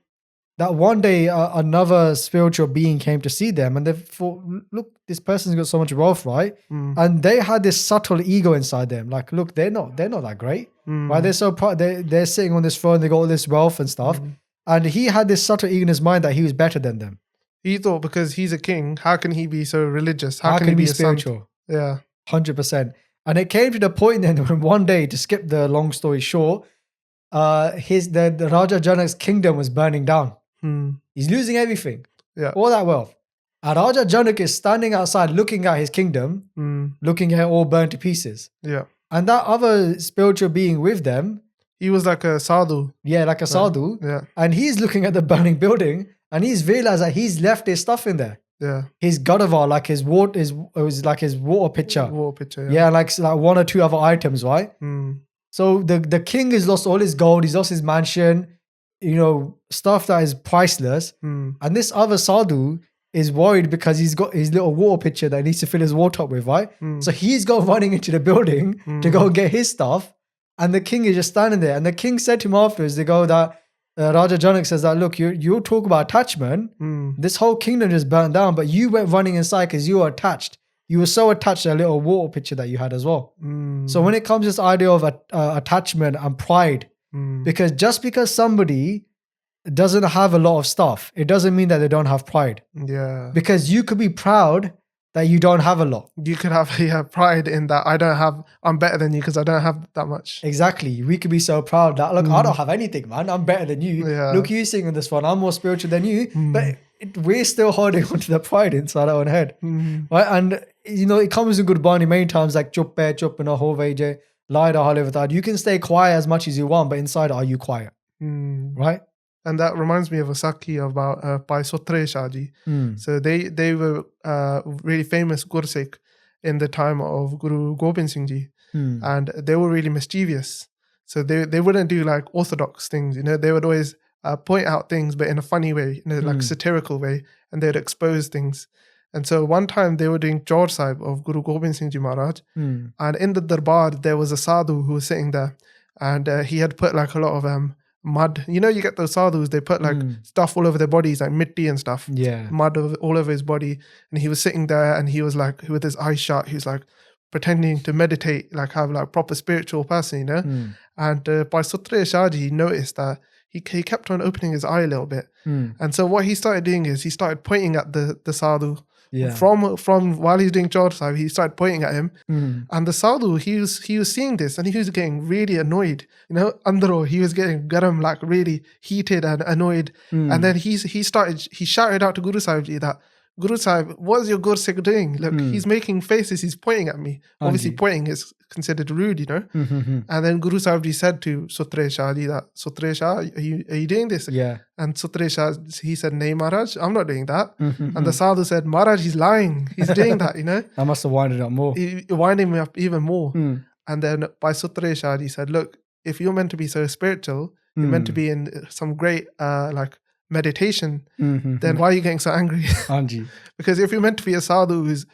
that one day another spiritual being came to see them, and they thought, look, this person's got so much wealth, right? And they had this subtle ego inside them, like, look, they're not that great. Why they're so proud? They're sitting on this throne, they got all this wealth and stuff, and he had this subtle ego in his mind that he was better than them. He thought because he's a king, how can he be so religious? How can he be spiritual? Yeah, 100%. And it came to the point then when one day, to skip the long story short, the Raja Janak's kingdom was burning down. He's losing everything, all that wealth. And Raja Janak is standing outside looking at his kingdom, looking at it all burned to pieces. Yeah. And that other spiritual being with them, he was like a sadhu. Yeah, like a sadhu. Yeah. And he's looking at the burning building and he's realized that he's left his stuff in there. Yeah. His Gadavar, like his water, it was like his water pitcher. Water pitcher, yeah. Like one or two other items, right? So the king has lost all his gold, he's lost his mansion, stuff that is priceless. And this other sadhu is worried because he's got his little water pitcher that he needs to fill his water up with, right? So he's gone running into the building to go and get his stuff. And the king is just standing there. And the king said to him afterwards, they go that Raja Janak says that, look, you talk about attachment. This whole kingdom just burnt down, but you went running inside because you were attached. You were so attached to a little water pitcher that you had as well. So when it comes to this idea of attachment and pride, because somebody doesn't have a lot of stuff, it doesn't mean that they don't have pride. Yeah. Because you could be proud that you don't have a lot. You could have pride in that I'm better than you because I don't have that much. Exactly. We could be so proud that, look, I don't have anything, man. I'm better than you. Yeah. Look, you singing this one. I'm more spiritual than you. But we're still holding on to the pride inside our own head. Right? And, it comes in Gurbani many times, like, chup hai, chup na ho vaje, lie da hale vatad. You can stay quiet as much as you want, but inside, are you quiet? Right? And that reminds me of a Sakhi about Bhai Shah Ji. So they were really famous Gursikh in the time of Guru Gobind Singh Ji. And they were really mischievous. So they wouldn't do like orthodox things, they would always point out things, but in a funny way, in a like satirical way, and they'd expose things. And so one time they were doing Chaur Sahib of Guru Gobind Singh Ji Maharaj. And in the darbar, there was a sadhu who was sitting there. And he had put like a lot of mud. You get those sadhus, they put like stuff all over their bodies, like mitti and stuff. Yeah. Mud all over his body. And he was sitting there and he was like, with his eyes shut, he was like pretending to meditate, like have like proper spiritual person, And by Sutre Shahji noticed that he kept on opening his eye a little bit. And so what he started doing is he started pointing at the sadhu. Yeah. From while he's doing Chaur Sahib, he started pointing at him, and the sadhu he was seeing this, and he was getting really annoyed. Andro, he was getting garam, like really heated and annoyed. And then he shouted out to Guru Sahib Ji that, Guru Sahib, what is your Gursikh doing? Look, he's making faces, he's pointing at me. Obviously, pointing is considered rude, And then Guru Sahib Ji said to Sutre Shah Ji that, Sutre Shah, are you doing this? Yeah. And Sutre Shah, he said, Nay, Maharaj, I'm not doing that. And the sadhu said, Maharaj, he's lying. He's doing that, I must have winded up more. He winded me up even more. And then by Sutre Shah Ji said, look, if you're meant to be so spiritual, you're meant to be in some great meditation, then why are you getting so angry? Because if you're meant to be a sadhu who's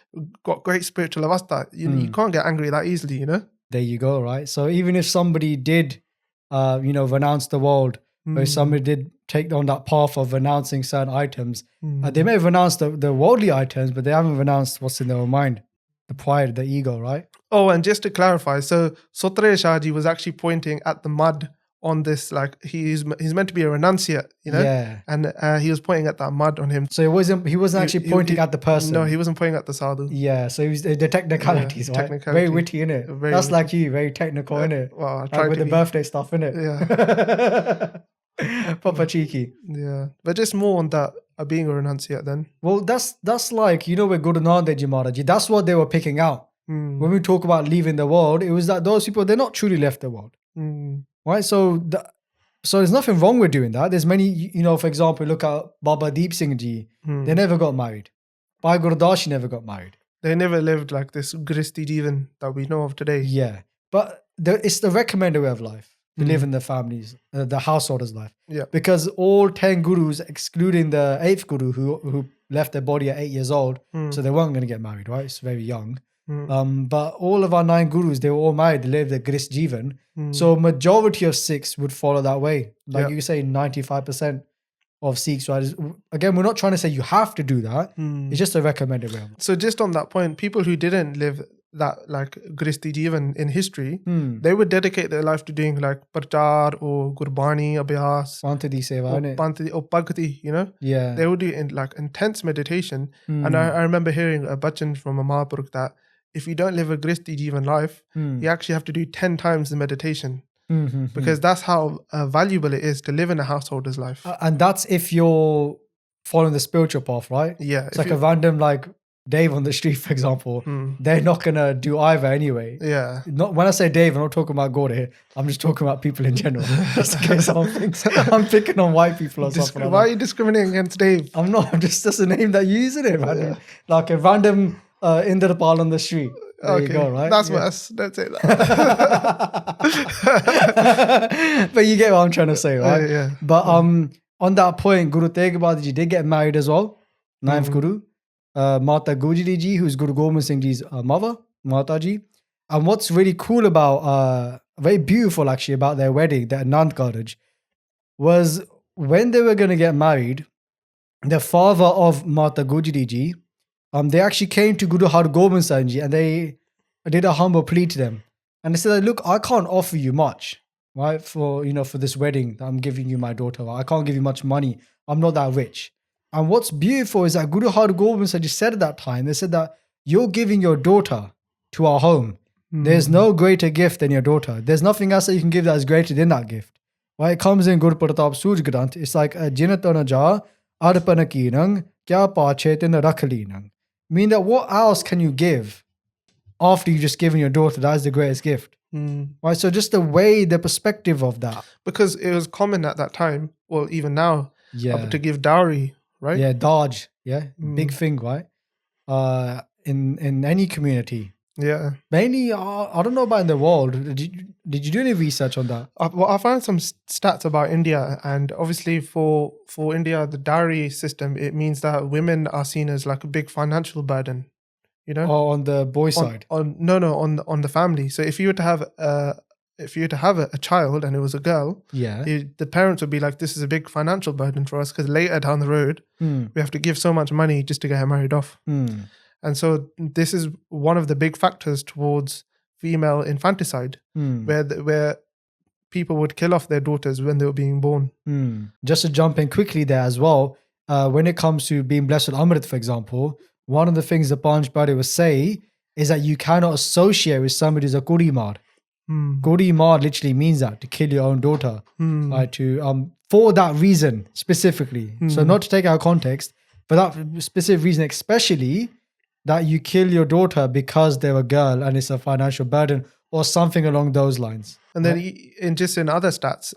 got great spiritual avastha, you can't get angry that easily, There you go, right? So even if somebody did, renounce the world, or if somebody did take on that path of renouncing certain items, they may have renounced the worldly items, but they haven't renounced what's in their own mind, the pride, the ego, right? Oh, and just to clarify, so Sutre Shah Ji was actually pointing at the mud on this, like he's meant to be a renunciate, Yeah. And he was pointing at that mud on him. So he wasn't actually pointing at the person. No, he wasn't pointing at the sadhu. Yeah, so he was the technicalities, right? Very witty, innit? That's like you, very technical, innit? Well, I tried with the birthday stuff, innit? Yeah. Proper cheeky. Yeah. But just more on that, being a renunciate then. Well, that's like, with Guru Nanak Dev Ji Maharaj Ji, that's what they were picking out. When we talk about leaving the world, it was that those people, they're not truly left the world. Right, so there's nothing wrong with doing that. There's many, for example, look at Baba Deep Singh Ji. They never got married. Bhai Gurdas Ji never got married. They never lived like this Gristi Jeevan that we know of today. Yeah, but it's the recommended way of life to live in the families, the householder's life. Yeah, because all 10 gurus, excluding the 8th guru who left their body at 8 years old, so they weren't going to get married, right? It's very young. But all of our 9 gurus, they were all married, they lived the Grist Jeevan. So majority of Sikhs would follow that way. Like you say, 95%. of Sikhs, right? Again, we're not trying to say you have to do that. It's just a recommended way. So just on that point, people who didn't live that like Gristi Jeevan in history, they would dedicate their life to doing like Prachar or Gurbani, Abhyas, Pantadi Seva, or Bhakti, you know? Yeah. They would do in like intense meditation. And I remember hearing a bachan from a Mahaprabhu that if you don't live a Gristi Jeevan life, you actually have to do 10 times the meditation. Because that's how valuable it is to live in a householder's life. And that's if you're following the spiritual path, right? Yeah. It's like a random like Dave on the street, for example. They're not going to do either anyway. Yeah. Not when I say Dave, I'm not talking about God here. I'm just talking about people in general. Just in case someone thinks I'm picking on white people or something like Why that. are you discriminating against Dave? I'm not. I'm just, that's a name that you use, isn't it? Random, like a random Indrapal on the street. There you go, right? That's worse. Don't say that. But you get what I'm trying to say, right? Yeah. But on that point, Guru Tegh Bahadur Ji did get married as well. Ninth Guru. Mata Gujri Ji, who's Guru Gobind Singh Ji's mother, Mata Ji. And what's really cool about, very beautiful actually about their wedding, their Anand Karaj, was when they were going to get married, the father of Mata Gujri Ji, they actually came to Guru Har Gobind Singh Ji and they did a humble plea to them. And they said, look, I can't offer you much, right? For this wedding that I'm giving you my daughter. I can't give you much money. I'm not that rich. And what's beautiful is that Guru Har Gobind Singh Ji said at that time, they said that you're giving your daughter to our home. There's no greater gift than your daughter. There's nothing else that you can give that is greater than that gift. Right? It comes in Guru Pratap Surj Granth. It's like Jinatana Ja Arpana Kinang Kya Pachetin Rakhalinang. Meaning that what else can you give after you've just given your daughter? That is the greatest gift. Right? So just the perspective of that. Because it was common at that time, well, even now, to give dowry, right? Yeah, Dodge. Yeah, big thing, right? In any community. Yeah. Mainly, I don't know about in the world. Did you do any research on that? Well, I found some stats about India, and obviously for India, the dowry system, it means that women are seen as like a big financial burden, you know? Or on the boy side? On the family. So if you were to have a child and it was a girl, the parents would be like, this is a big financial burden for us because later down the road, we have to give so much money just to get her married off. And so this is one of the big factors towards female infanticide, where people would kill off their daughters when they were being born. Just to jump in quickly there as well, when it comes to being blessed with Amrit, for example, one of the things the Panch Bari would say is that you cannot associate with somebody who's a Kurimar. Kurimar literally means that, to kill your own daughter. Right, for that reason specifically. So not to take out context, for that specific reason, especially that you kill your daughter because they're a girl and it's a financial burden or something along those lines. And then in other stats,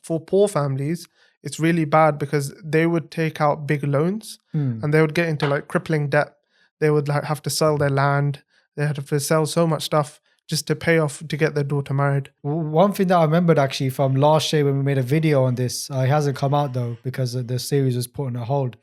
for poor families, it's really bad because they would take out big loans and they would get into like crippling debt. They would like have to sell their land. They had to sell so much stuff just to pay off to get their daughter married. One thing that I remembered actually from last year when we made a video on this, it hasn't come out though because the series was put on a hold.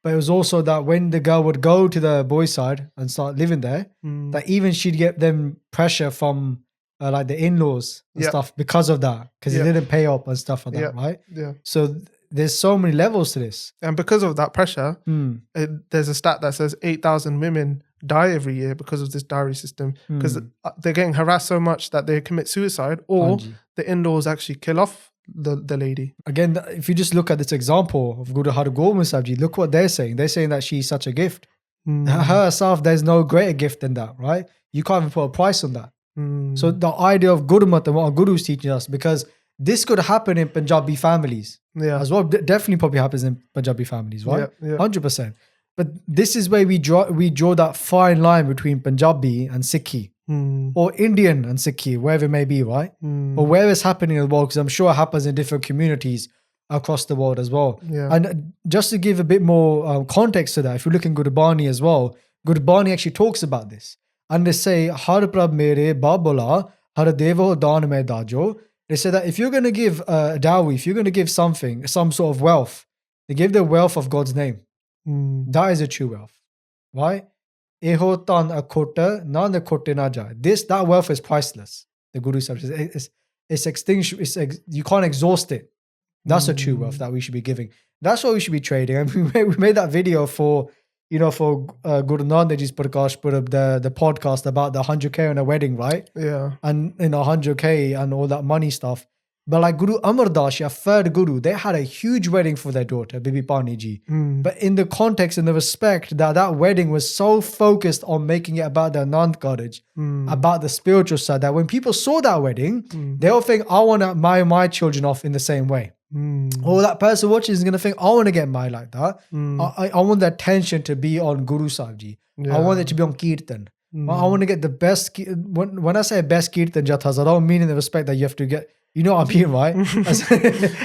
But it was also that when the girl would go to the boy's side and start living there, that even she'd get them pressure from like the in-laws and stuff because of that, because it didn't pay up and stuff like that, right? Yeah. So there's so many levels to this. And because of that pressure, there's a stat that says 8,000 women die every year because of this dowry system, because they're getting harassed so much that they commit suicide or the in-laws actually kill off the lady. Again, if you just look at this example of Guru Har Gobind Singh Ji, look what they're saying. They're saying that she's such a gift. Herself, there's no greater gift than that, right? You can't even put a price on that. So the idea of Gurmat and what our Guru is teaching us, because this could happen in Punjabi families as well. Definitely probably happens in Punjabi families, right? 100%. But this is where we draw that fine line between Punjabi and Sikhi. Or Indian and Sikhi, wherever it may be, right? Or where it's happening in the world, because I'm sure it happens in different communities across the world as well. And just to give a bit more context to that, if you look in Gurbani as well, Gurbani actually talks about this. And they say, Har Prab mere babola, Har devo dan me dajo. They say that if you're going to give a dowry, if you're going to give something, some sort of wealth, they give the wealth of God's name. That is a true wealth, right? That wealth is priceless. The Guru says it's extinction. You can't exhaust it. That's the true wealth that we should be giving. That's what we should be trading. And we made that video for, for Guru Nanak Ji's Prakash Purab, the podcast about the 100K on a wedding, right? Yeah. And 100K and all that money stuff. But like Guru Amar Das, a third Guru, they had a huge wedding for their daughter, Bibi Pani Ji. But in the context and the respect that wedding was so focused on making it about the Anand Karaj, about the spiritual side, that when people saw that wedding, they all think, I want to marry my children off in the same way. Or that person watching is going to think, I want to get married like that. I want the attention to be on Guru Sahib Ji. I want it to be on Kirtan. I want to get the best. When I say best Kirtan Jathas, I don't mean in the respect that you have to get, you know what I mean, right?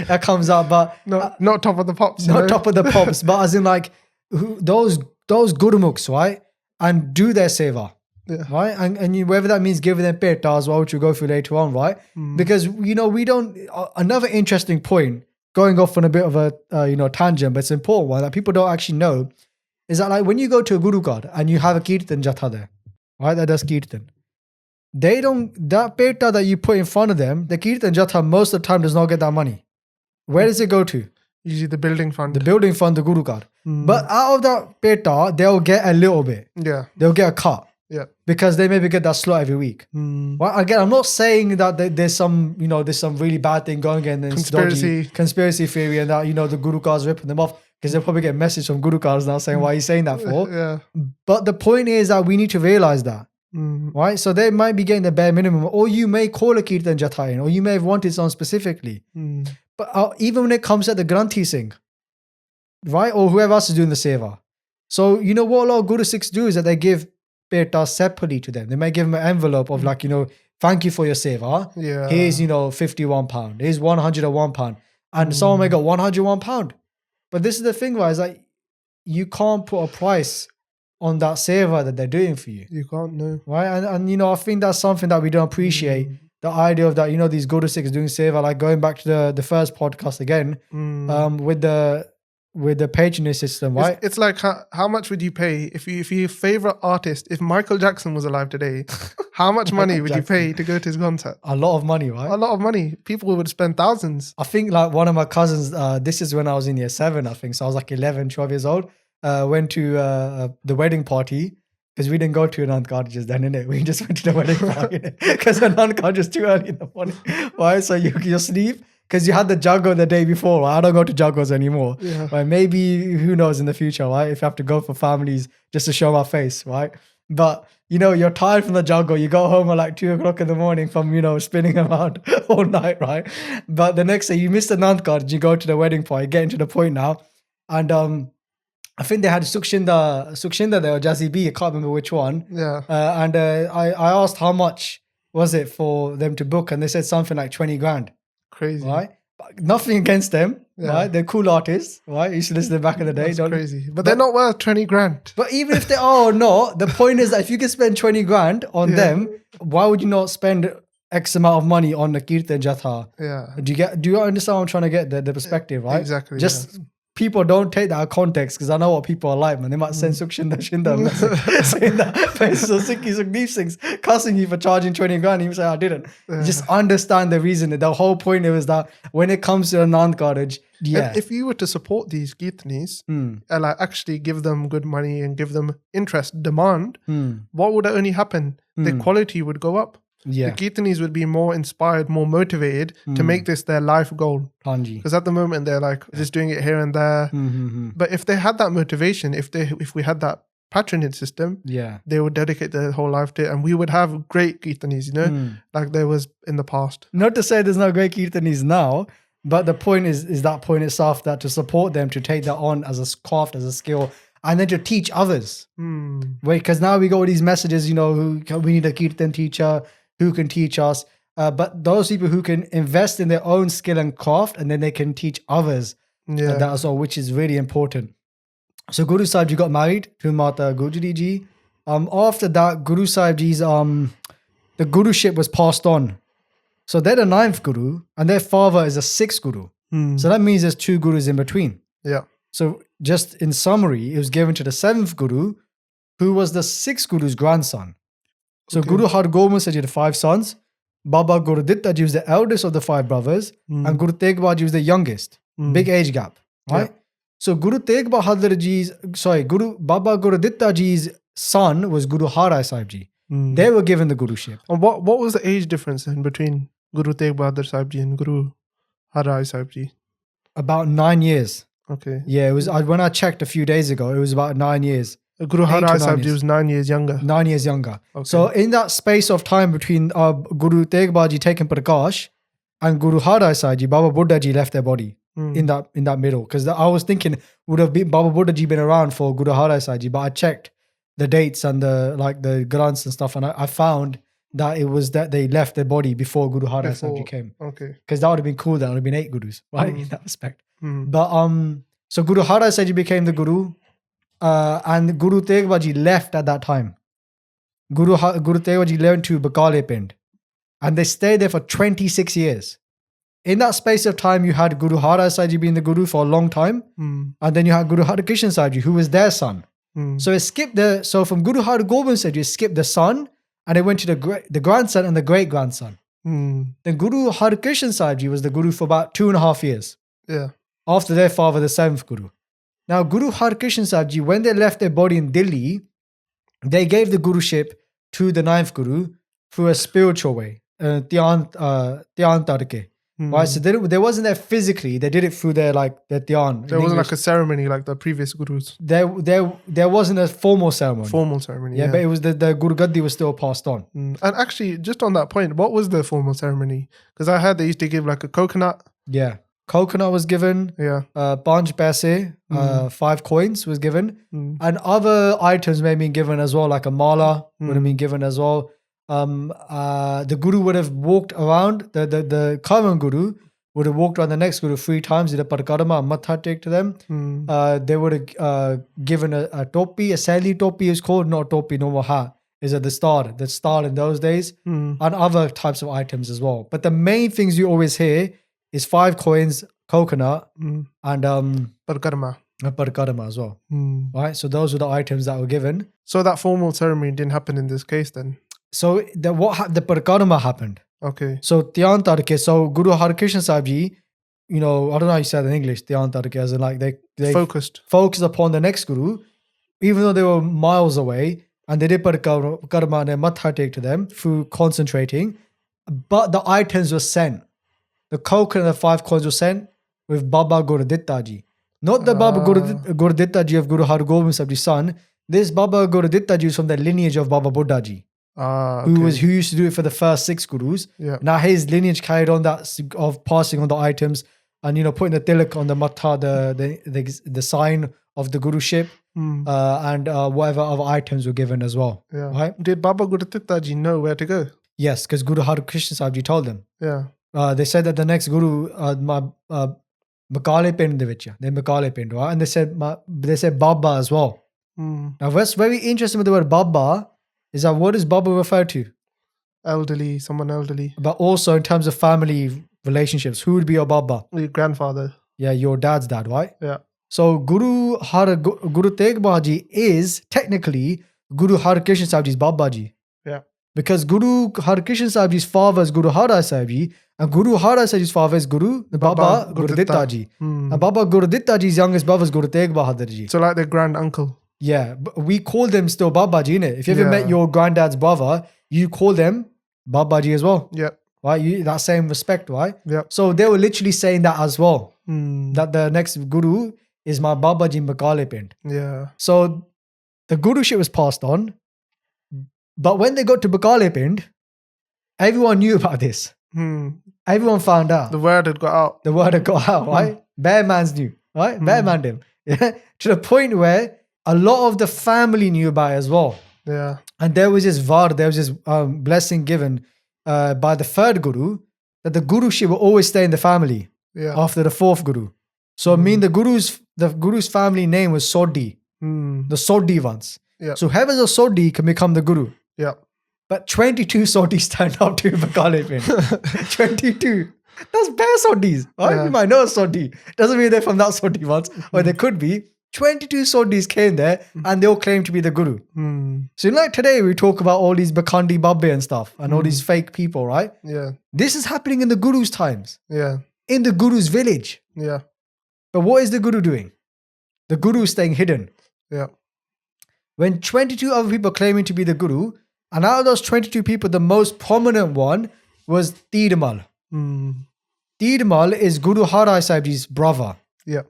That comes out, but not top of the pops. Not top of the pops, but as in like those Gurumukhs, right? And do their seva. Yeah. Right, and whether that means giving them peta as well, which we'll go through later on, right? Because we don't. Another interesting point, going off on a bit of a tangent, but it's an important one that people don't actually know, is that like when you go to a Guru Card and you have a Kirtan Jatha there, right? That does Kirtan. They don't, that peta that you put in front of them, the Kirtan Jatha most of the time does not get that money. Where does it go to? Usually the building fund. The building fund, the Guru Card. But out of that peta, they'll get a little bit. Yeah, they'll get a cut. Yeah, because they maybe get that slot every week. Well, again, I'm not saying that there's some really bad thing going on and conspiracy theory and that the Guru Cars ripping them off, because they'll probably get a message from Guru Cars now saying why are you saying that for. Yeah. But the point is that we need to realize that, right? So they might be getting the bare minimum, or you may call a Kirtan Jatha in, or you may have wanted someone specifically. But even when it comes to the Granthi Singh, right, or whoever else is doing the seva. So what a lot of Guru Sikhs do is that they give peta separately to them. They might give them an envelope of like, thank you for your seva. Yeah. Here's, £51. Here's £101. And someone may go £101. But this is the thing, right? Is like you can't put a price on that seva that they're doing for you. You can't, no. Right? And I think that's something that we don't appreciate. The idea of that, these Guru Sikhs doing seva, like going back to the first podcast again, with the patronage system, right? It's like how much would you pay if your favorite artist, if Michael Jackson was alive today, how much money would you pay to go to his concert? A lot of money, right? A lot of money. People would spend thousands. I think like one of my cousins, this is when I was in year 7, I think. So I was like 11, 12 years old. Went to the wedding party, because we didn't go to Anand Karaj just then, innit? We just went to the wedding party, because Anand Karaj is too early in the morning. Right? So you sleep. Because you had the Jago the day before, right? I don't go to Jagos anymore. Yeah. Right? Maybe, who knows in the future, right? If you have to go for families just to show my face, right? But, you're tired from the Jago. You go home at like 2 o'clock in the morning from, spinning around all night, right? But the next day, you miss the Anand Karaj, you go to the wedding party, getting to the point now. And I think they had Sukshinda there or Jazzy B, I can't remember which one. Yeah. And I asked how much was it for them to book, and they said something like 20 grand. Crazy. Right? But nothing against them, right? They're cool artists, right? You used to listen to them back in the day. That's crazy. But they're not worth 20 grand. But even if they are or not, the point is that if you can spend 20 grand on them, why would you not spend X amount of money on the Kirtan Jatha? Yeah. Do you understand what I'm trying to get? The perspective, right? Exactly. Just people don't take that out of context, because I know what people are like, man. They might send Sukshinda Shinda saying that places of these things, cussing you for charging 20 grand. You say, I didn't. Just understand the reason. The whole point is that when it comes to Anand Karaj, if you were to support these Kirtanis and like actually give them good money and give them interest, demand, what would only happen? The quality would go up. Yeah. The Kirtanis would be more inspired, more motivated to make this their life goal. Because at the moment they're like just doing it here and there. But if they had that motivation, if we had that patronage system, they would dedicate their whole life to it, and we would have great Kirtanis, like there was in the past. Not to say there's no great Kirtanis now, but the point is that point itself, that to support them, to take that on as a craft, as a skill, and then to teach others. Because now we got all these messages, we need a Kirtan teacher who can teach us, but those people who can invest in their own skill and craft, and then they can teach others that as well, which is really important. So Guru Sahib Ji got married to Mata Gujari Ji. After that, Guru Sahib Ji's the Guruship was passed on. So they're the 9th Guru, and their father is a 6th Guru. So that means there's 2 Gurus in between. Yeah. So just in summary, it was given to the 7th Guru, who was the 6th Guru's grandson. So Guru Har Gobind Sahib had 5 sons. Baba Guru Ditta Ji was the eldest of the 5 brothers, and Guru Tegh Bahadur Ji was the youngest. Big age gap, right? Yeah. So Guru Tegh Bahadur Ji's, Baba Guru Ditta Ji's son was Guru Har Rai Sahib Ji. They were given the Guruship. And what was the age difference in between Guru Tegh Bahadur Sahib Ji and Guru Har Rai Sahib Ji? About 9 years. Okay. Yeah, it was. When I checked a few days ago, it was about 9 years. Guru Har Rai Sahib Ji was 9 years younger. 9 years younger. Okay. So in that space of time between Guru Tegh Bahadur Ji taking Prakash and Guru Har Rai Sahib Ji, Baba Buddha Ji left their body in that middle. Because I was thinking, would have been Baba Buddha Ji been around for Guru Har Rai Sahib Ji? But I checked the dates and the grants and stuff, and I found that it was that they left their body before Guru Har Rai Sahib Ji came. Okay. Because that would have been cool. That would have been 8 gurus, right? In that respect. But so Guru Har Rai Sahib Ji became the guru. And Guru Tegh Bahadur Ji left at that time. Guru Tegh Bahadur Ji went to Bakale Pind, and they stayed there for 26 years. In that space of time, you had Guru Har Rai Sahib Ji being the guru for a long time, and then you had Guru Har Krishan Sahib Ji, who was their son. So it skipped so from Guru Har Gobind Sahib Ji, it skipped the son, and it went to the grandson and the great grandson. Then Guru Har Krishan Sahib Ji was the guru for about 2.5 years. Yeah. After their father, the 7th guru. Now, Guru Har Krishan Sahib Ji, when they left their body in Delhi, they gave the Guruship to the 9th Guru through a spiritual way, Dhyan Tarke. Right? So they wasn't there physically, they did it through their Dhyan. There wasn't like a ceremony like the previous Gurus. There wasn't a formal ceremony. Formal ceremony, yeah. But it was the Guru Gaddi was still passed on. And actually, just on that point, what was the formal ceremony? Because I heard they used to give like a coconut. Yeah. Coconut was given. Yeah. 5 paise, 5 coins was given. And other items may have been given as well, like a mala would have been given as well. The guru would have walked around, the common guru would have walked around the next guru 3 times, did a parikrama, matha take to them. They would have given a topi, a sali topi is called, not topi, normal hat, is the star in those days, and other types of items as well. But the main things you always hear is 5 coins, coconut, and Parikrama as well. Right? So those were the items that were given. So that formal ceremony didn't happen in this case then? So the Parikrama happened. Okay. So Dhyan Tarke, so Guru Har Krishan Sahib Ji, I don't know how you said in English, Dhyan Tarke, as in like they focused upon the next Guru, even though they were miles away, and they did Parikrama and matha take to them through concentrating, but the items were sent. The coconut and the 5 coins were sent with Baba Guru Ditta Ji. Not the Baba Guru Ditta Ji of Guru Har Gobind Sahib Ji's son. This Baba Guru Ditta Ji is from the lineage of Baba Buddha Ji. Okay. Who used to do it for the first 6 gurus. Yeah. Now his lineage carried on that of passing on the items and putting the tilak on the matha, the sign of the Guruship, and whatever other items were given as well. Yeah. Right? Did Baba Guru Tegh Ji know where to go? Yes, because Guru Har Krishan Sahib Ji told them. Yeah. They said that the next guru, Makale Pind de vich, they Makale Pind, right? And they said Baba as well. Now, what's very interesting with the word Baba is that what does Baba refer to? Elderly, someone elderly. But also in terms of family relationships, who would be your Baba? Your grandfather. Yeah, your dad's dad, right? Yeah. So Guru Tegh Bahadur Ji is technically Guru Har Krishan Sahib Ji's Baba Ji. Yeah. Because Guru Har Krishan Sahib Ji's father is Guru Har Rai Sahib Ji, and Guru Har Rai Sahib Ji's father is Baba Guru Ditta Ji. And Baba Guru Ditta Ji's youngest brother is Guru Tegh Bahadur Ji. So like their grand uncle. Yeah, but we call them still Baba Ji, innit? If you ever met your granddad's brother, you call them Baba Ji as well. Yeah. Right? That same respect, right? Yeah. So they were literally saying that as well. That the next guru is my Baba Ji Makale Pind. Yeah. So the Guruship was passed on. But when they got to Bakale Pind, everyone knew about this. Everyone found out. The word had got out. Right? Bear man's knew, right? Bear man him. Yeah? To the point where a lot of the family knew about it as well. Yeah. And there was this blessing given by the 3rd Guru that the Guruship will always stay in the family after the 4th Guru. So the Guru's family name was Sodhi. The Sodhi ones. Yeah. So whoever's a Sodhi can become the Guru. Yeah. But 22 Sodhis turned up to Bakale Pind. 22. That's bare Sodhis. Right? You might know a Sodhi. Doesn't mean they're from that Sodhi ones. Or they could be. 22 Sodhis came there and they all claimed to be the Guru. So like today we talk about all these Bakhandi Babbe and stuff and all these fake people, right? Yeah. This is happening in the Guru's times. Yeah. In the Guru's village. Yeah. But what is the Guru doing? The Guru is staying hidden. Yeah. When 22 other people claiming to be the Guru, and out of those 22 people, the most prominent one was Tidmal. Tidmal is Guru Har Rai Sahib Ji's brother. Yeah.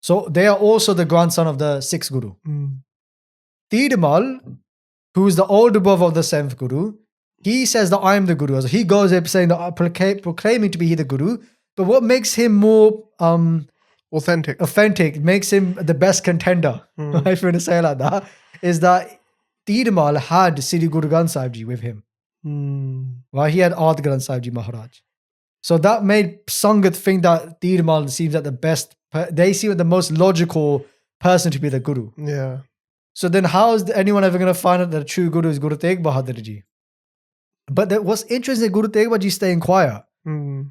So they are also the grandson of the 6th Guru. Tidmal, who is the older brother of the 7th Guru, he says that I am the Guru. So he goes up saying that proclaiming to be the Guru. But what makes him more authentic, makes him the best contender, if you want to say it like that, is that Tidmal had Sri Guru Granth Sahib Ji with him. Right? He had Ard Granth Sahib Ji Maharaj. So that made Sangat think that Tidmal seems like the best, they seem like the most logical person to be the Guru. Yeah. So then how is anyone ever going to find out that the true Guru is Guru Tegh Bahadur Ji? But what's interesting, Guru Tegh Bahadur Ji staying quiet,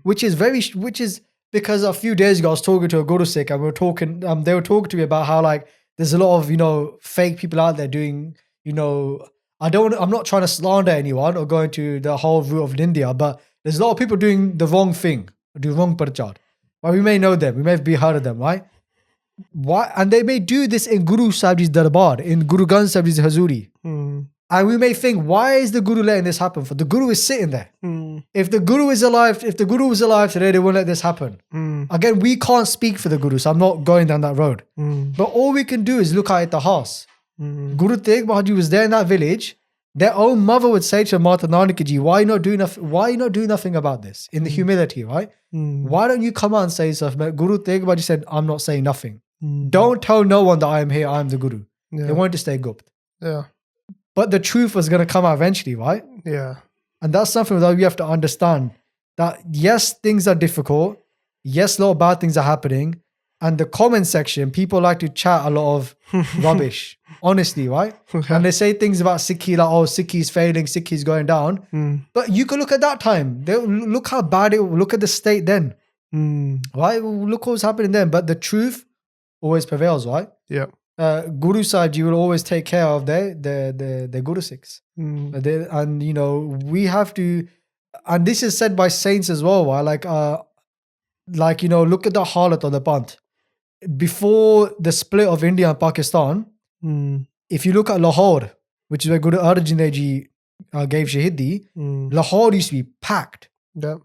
which is because a few days ago I was talking to a Guru Sikh and we were talking, they were talking to me about how like there's a lot of, fake people out there doing, I'm not trying to slander anyone or go into the whole route of India, but there's a lot of people doing the wrong thing, do wrong prachar. Well, we may know them, we may have heard of them, right? Why? And they may do this in Guru Sahib Ji's Darbar, in Guru Granth Sahib Ji's Hazuri. And we may think, why is the Guru letting this happen? For the Guru is sitting there. If the Guru was alive today, they won't let this happen. Again, we can't speak for the Guru, so I'm not going down that road. But all we can do is look at the house. Guru Tegh Bahadur Ji was there in that village. Their own mother would say to Mata Nanak Ji, why not do nothing about this? In the humility, right? Why don't you come out and say something? Guru Tegh Bahadur Ji said, I'm not saying nothing. Don't tell no one that I am here, I am the Guru. They wanted to stay gupt. Yeah. But the truth was going to come out eventually, right? Yeah. And that's something that we have to understand, that yes, things are difficult. Yes, a lot of bad things are happening. And the comment section, people like to chat a lot of rubbish, honestly, right? And they say things about Sikhi, like, oh, Sikhi's failing, Sikhi's going down. But you can look at that time. Look how bad it was. Look at the state then. Right? Look what was happening then. But the truth always prevails, right? Yeah. Guru Sahib Ji will always take care of their Guru Sikhs. And, we have to, and this is said by saints as well, right? Look at the halat of the Panth. Before the split of India and Pakistan, if you look at Lahore, which is where Guru Arjan Dev Ji gave Shahidi, Lahore used to be packed. Yeah.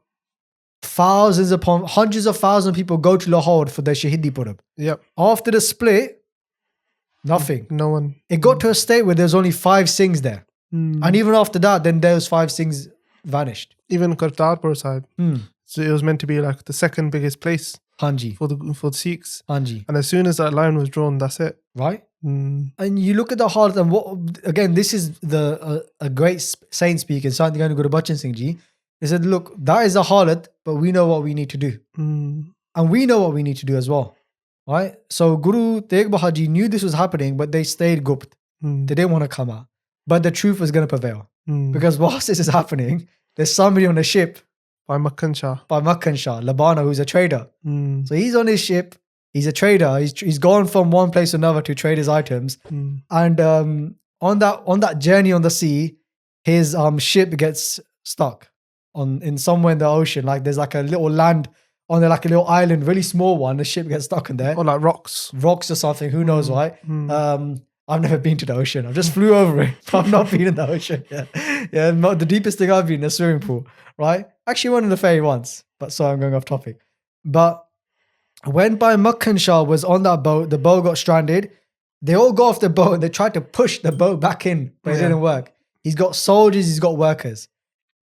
Thousands upon hundreds of thousands of people go to Lahore for their Shahidi Purab. Yep. After the split, nothing. No one. It got to a state where there's only 5 Singhs there. And even after that, then those 5 Singhs vanished. Even Kartarpur Sahib. So it was meant to be like the second biggest place Hanji. for the Sikhs. Hanji. And as soon as that line was drawn, that's it. Right? And you look at the heart, and again, this is a great saint speaker, Chandni Guru Bachan Singh Ji. He said, look, that is a halat, but we know what we need to do. And we know what we need to do as well. Right? So Guru Tegh Bahadur Ji knew this was happening, but they stayed gupt. They didn't want to come out. But the truth was going to prevail. Because whilst this is happening, there's somebody on a ship. By Makhan Shah, Labana, who's a trader. So he's on his ship. He's a trader. He's gone from one place to another to trade his items. And on that journey on the sea, his ship gets stuck in somewhere in the ocean. Like there's like a little land on there, like a little island, really small one. The ship gets stuck in there. Or like rocks or something. Who knows, right? I've never been to the ocean. I've just flew over it. I've not been in the ocean. Yeah. The deepest thing I've been in a swimming pool, right? Actually went in the ferry once, but sorry, I'm going off topic. But when Bhai Makhan Shah was on that boat, the boat got stranded. They all got off the boat and they tried to push the boat back in, but it didn't work. He's got soldiers, he's got workers.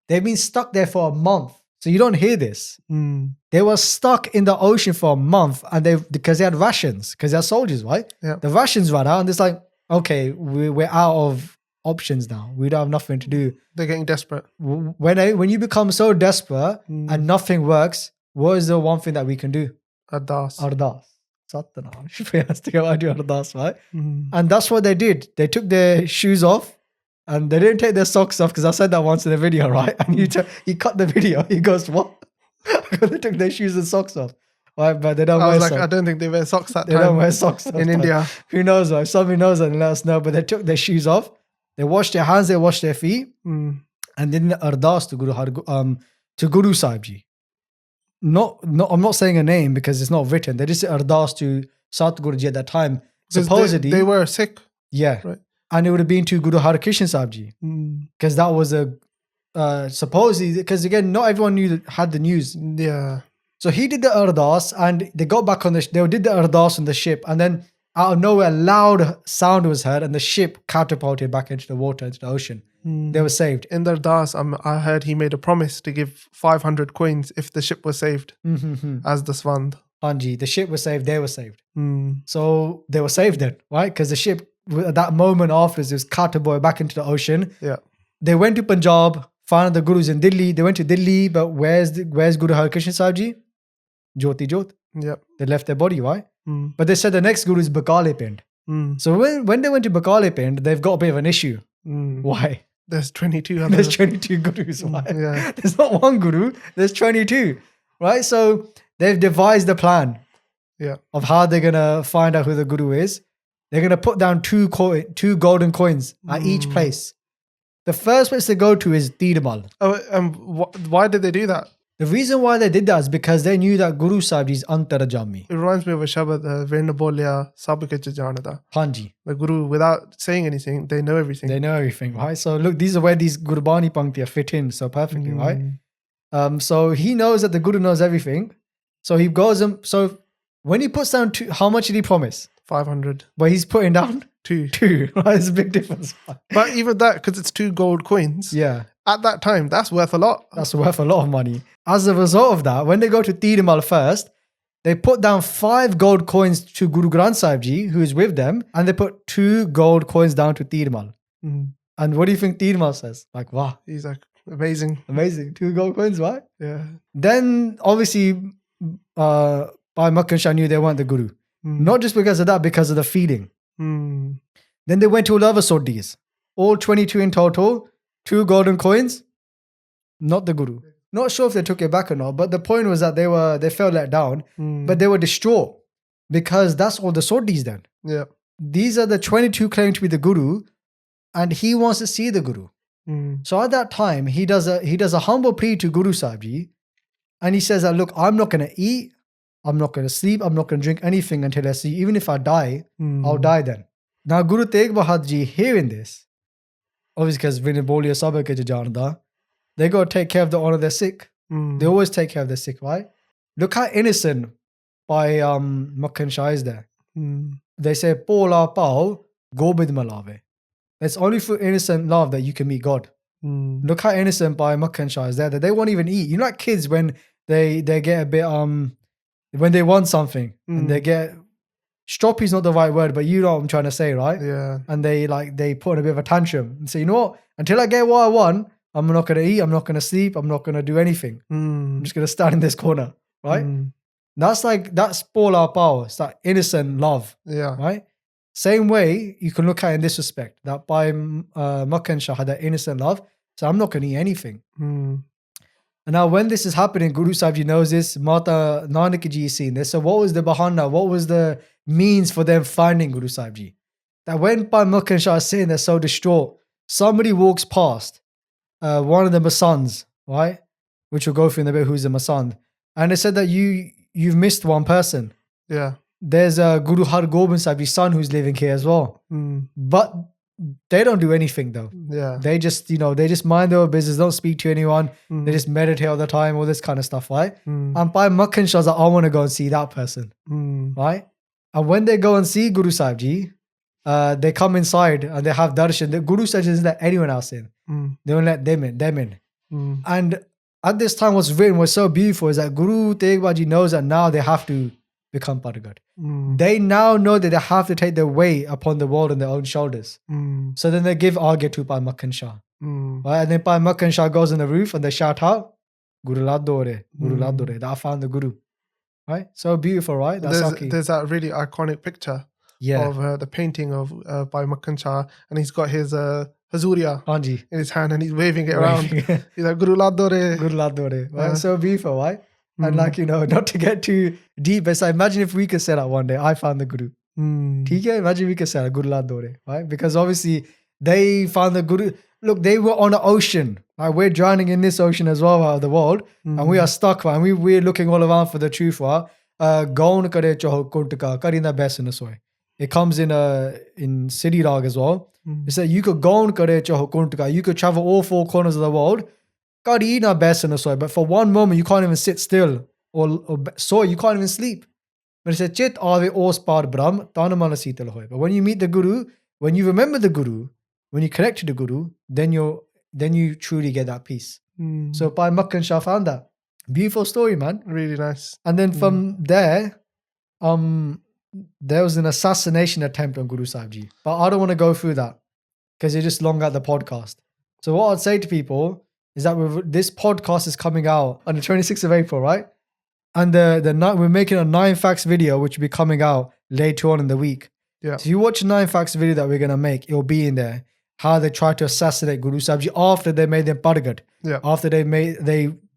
They've been stuck there for a month. So you don't hear this. They were stuck in the ocean for a month and because they had rations, because they're soldiers, right? Yeah. The rations ran out and it's like, okay, we're out of options now. We don't have nothing to do. They're getting desperate. When you become so desperate and nothing works, what is the one thing that we can do? Ardas. Satnam. Ardas, right? And that's what they did. They took their shoes off and they didn't take their socks off, because I said that once in the video, right? And he cut the video. He goes, what? They took their shoes and socks off. right? But they don't I wear was like, socks. I don't think they wear socks that They time. don't wear socks in India. Who knows? If somebody knows that, let us know. But they took their shoes off. They washed their hands. They washed their feet, and then the ardas to Guru Sahib Ji. No, I'm not saying a name because it's not written. They just said ardas to Satguru Ji at that time. Supposedly, they were Sikh. Yeah, right. And it would have been to Guru Harkrishan Sahib Ji because that was a supposedly, because again, not everyone had the news. Yeah. So he did the ardas, and they got back on they did the ardas on the ship, and then out of nowhere, a loud sound was heard, and the ship catapulted back into the water, into the ocean. They were saved. In the ardas, I heard he made a promise to give 500 coins if the ship was saved as the swand. Hanji, the ship was saved, they were saved. So they were saved then, right? Because the ship, at that moment afterwards, it was catapulted back into the ocean. Yeah. They went to Punjab, found the Gurus in Delhi. They went to Delhi, but where's Guru Harkrishan Sahib Ji? Jyoti Jyot. Yeah. They left their body, right? But they said the next Guru is Bakale Pind. So when they went to Bakale Pind, they've got a bit of an issue. Why? There's 22. There's 22 Gurus. Why? Yeah. There's not one Guru. There's 22. Right? So they've devised a plan of how they're going to find out who the Guru is. They're going to put down two golden coins at each place. The first place they go to is Tirumal. Oh, why did they do that? The reason why they did that is because they knew that Guru Sahib Ji's antarjami. It reminds me of a shabad, Virna Bolya, Sabke Janada. Hanji. The Guru, without saying anything, they know everything. They know everything, right? So look, these are where these Gurbani Pankti fit in so perfectly, right? So he knows that the Guru knows everything. So he goes so when he puts down how much did he promise? 500. But he's putting down 2. Right? There's a big difference. But even that, because it's 2 gold coins. Yeah. At that time, that's worth a lot. That's worth a lot of money. As a result of that, when they go to Tirumal first, they put down 5 gold coins to Guru Granth Sahib Ji, who is with them, and they put 2 gold coins down to Tirumal. And what do you think Tirumal says? Like, wow. He's like, amazing. Amazing. 2 gold coins, right? Yeah. Then, obviously, Bhai Makhan Shah knew they weren't the Guru. Not just because of that, because of the feeding. Then they went to all the other Sodhis. All 22 in total, 2 golden coins, not the Guru. Not sure if they took it back or not, but the point was that they felt let down, but they were distraught because that's all the Sodhis then. Yeah. These are the 22 claiming to be the Guru, and he wants to see the Guru. So at that time, he does a humble plea to Guru Sahib Ji, and he says that, look, I'm not going to eat, I'm not going to sleep, I'm not going to drink anything until I see you. Even if I die, I'll die then. Now Guru Tegh Bahadur Ji hearing this, obviously because Vinaboliya Sabha ke Janda, they got to take care of the honor of their Sikh. They always take care of their Sikh, right? Look how innocent Bhai Makhan Shah is there. They say, Pola Pao, Gobid Malave. It's only for innocent love that you can meet God. Look how innocent Bhai Makhan Shah is there, that they won't even eat. You know, like kids when they get a bit, when they want something and they get, stroppy's not the right word, but you know what I'm trying to say, right? Yeah. And they put in a bit of a tantrum and say, you know what, until I get what I want, I'm not going to eat, I'm not going to sleep, I'm not going to do anything. I'm just going to stand in this corner, right? That's Pola Pao. It's that innocent love, right? Same way you can look at it in this respect, that Bhai Makhan Shah had that innocent love, so I'm not going to eat anything. And now when this is happening, Guru Sahib Ji knows this, Mata Nanak Ji is seeing this. So what was the bahana, what was the means for them finding Guru Sahib Ji? That when Bhai Makhan Shah is sitting there so distraught, somebody walks past, one of the Masans, right? Which we'll go through in a bit, who's the Masan. And they said that you've missed one person. Yeah. There's Guru Har Gobind Sahib Ji's son who's living here as well. But they don't do anything though. Yeah. They just, they just mind their own business, don't speak to anyone. They just meditate all the time, all this kind of stuff, right? And Bhai Makhan Shah's like, I want to go and see that person, right? And when they go and see Guru Sahib Ji, they come inside and they have darshan. The Guru Sahib Ji doesn't let anyone else in. They don't let them in. And at this time, what's written was so beautiful is that Guru Tegh Bahadur Ji knows that now they have to become Paragat. They now know that they have to take their weight upon the world on their own shoulders. So then they give Agya to Bhai Makhan Shah. Right? And then Bhai Makhan Shah goes on the roof and they shout out, Guru Ladore, Guru Ladore, that I found the Guru. Right? So beautiful, right? There's that really iconic picture of the painting of Bhai Makhan Shah, and he's got his Hazuriya in his hand and he's waving it around. He's like, Guru Ladore. Guru Ladore. Right? So beautiful, right? And like, you know, not to get too deep, but so imagine if we could say that one day, I found the Guru. ठीक है? Imagine we could say that, Guru Lad Dore, right? Because obviously they found the Guru. Look, they were on an ocean. Right? We're drowning in this ocean as well out of the world. And we are stuck, right? And we're looking all around for the truth, right? Gaun kare choho kuntka, karina besana soy. It comes in Siddhi Rag as well. It said you could gaun kare choho kuntka. You could travel all four corners of the world. Karina besana soy. But for one moment, you can't even sit still. Or soy, you can't even sleep. But it said chit ave os par brahm, tanamana sital hoy. But when you meet the Guru, when you remember the Guru, when you connect to the Guru, then you truly get that peace. So Bhai Makhan Shah found that. Beautiful story, man. Really nice. And then from there, there was an assassination attempt on Guru Sahib Ji. But I don't want to go through that because it's just long at the podcast. So what I'd say to people is that this podcast is coming out on the 26th of April, right? And we're making a 9 facts video, which will be coming out later on in the week. Yeah. So if you watch a 9 facts video that we're going to make, it'll be in there. How they tried to assassinate Guru Sahib Ji after they made them Pargat. Yeah. After Bhai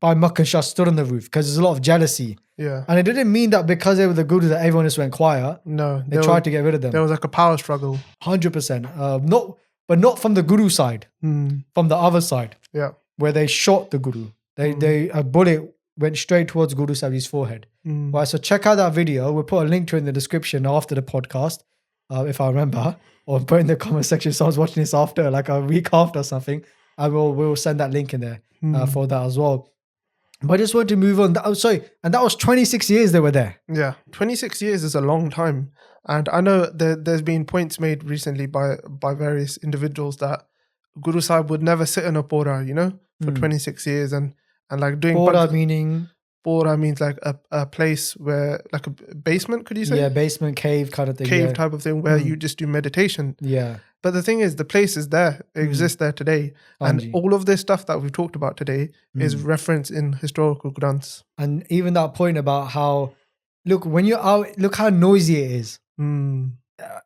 Makhan Shah stood on the roof because there's a lot of jealousy. Yeah. And it didn't mean that because they were the Guru that everyone just went quiet. No. They tried to get rid of them. There was like a power struggle. 100%. Not from the Guru side. From the other side. Yeah. Where they shot the Guru. A bullet went straight towards Guru Sahib Ji's forehead. Right, so check out that video. We'll put a link to it in the description after the podcast, if I remember. Or put in the comment section. Someone's watching this after, like a week after or something. I we'll send that link in there for that as well. But I just want to move on. And that was 26 years they were there. Yeah, 26 years is a long time. And I know there's been points made recently by various individuals that Guru Sahib would never sit in a pora, for 26 years and like doing... Pora meaning... Pora means like a place where, like a basement, could you say? Yeah, basement, cave kind of thing. Cave type of thing where you just do meditation. Yeah. But the thing is, the place is there. It exists there today. And all of this stuff that we've talked about today is referenced in historical granths. And even that point about how, look, when you're out, look how noisy it is.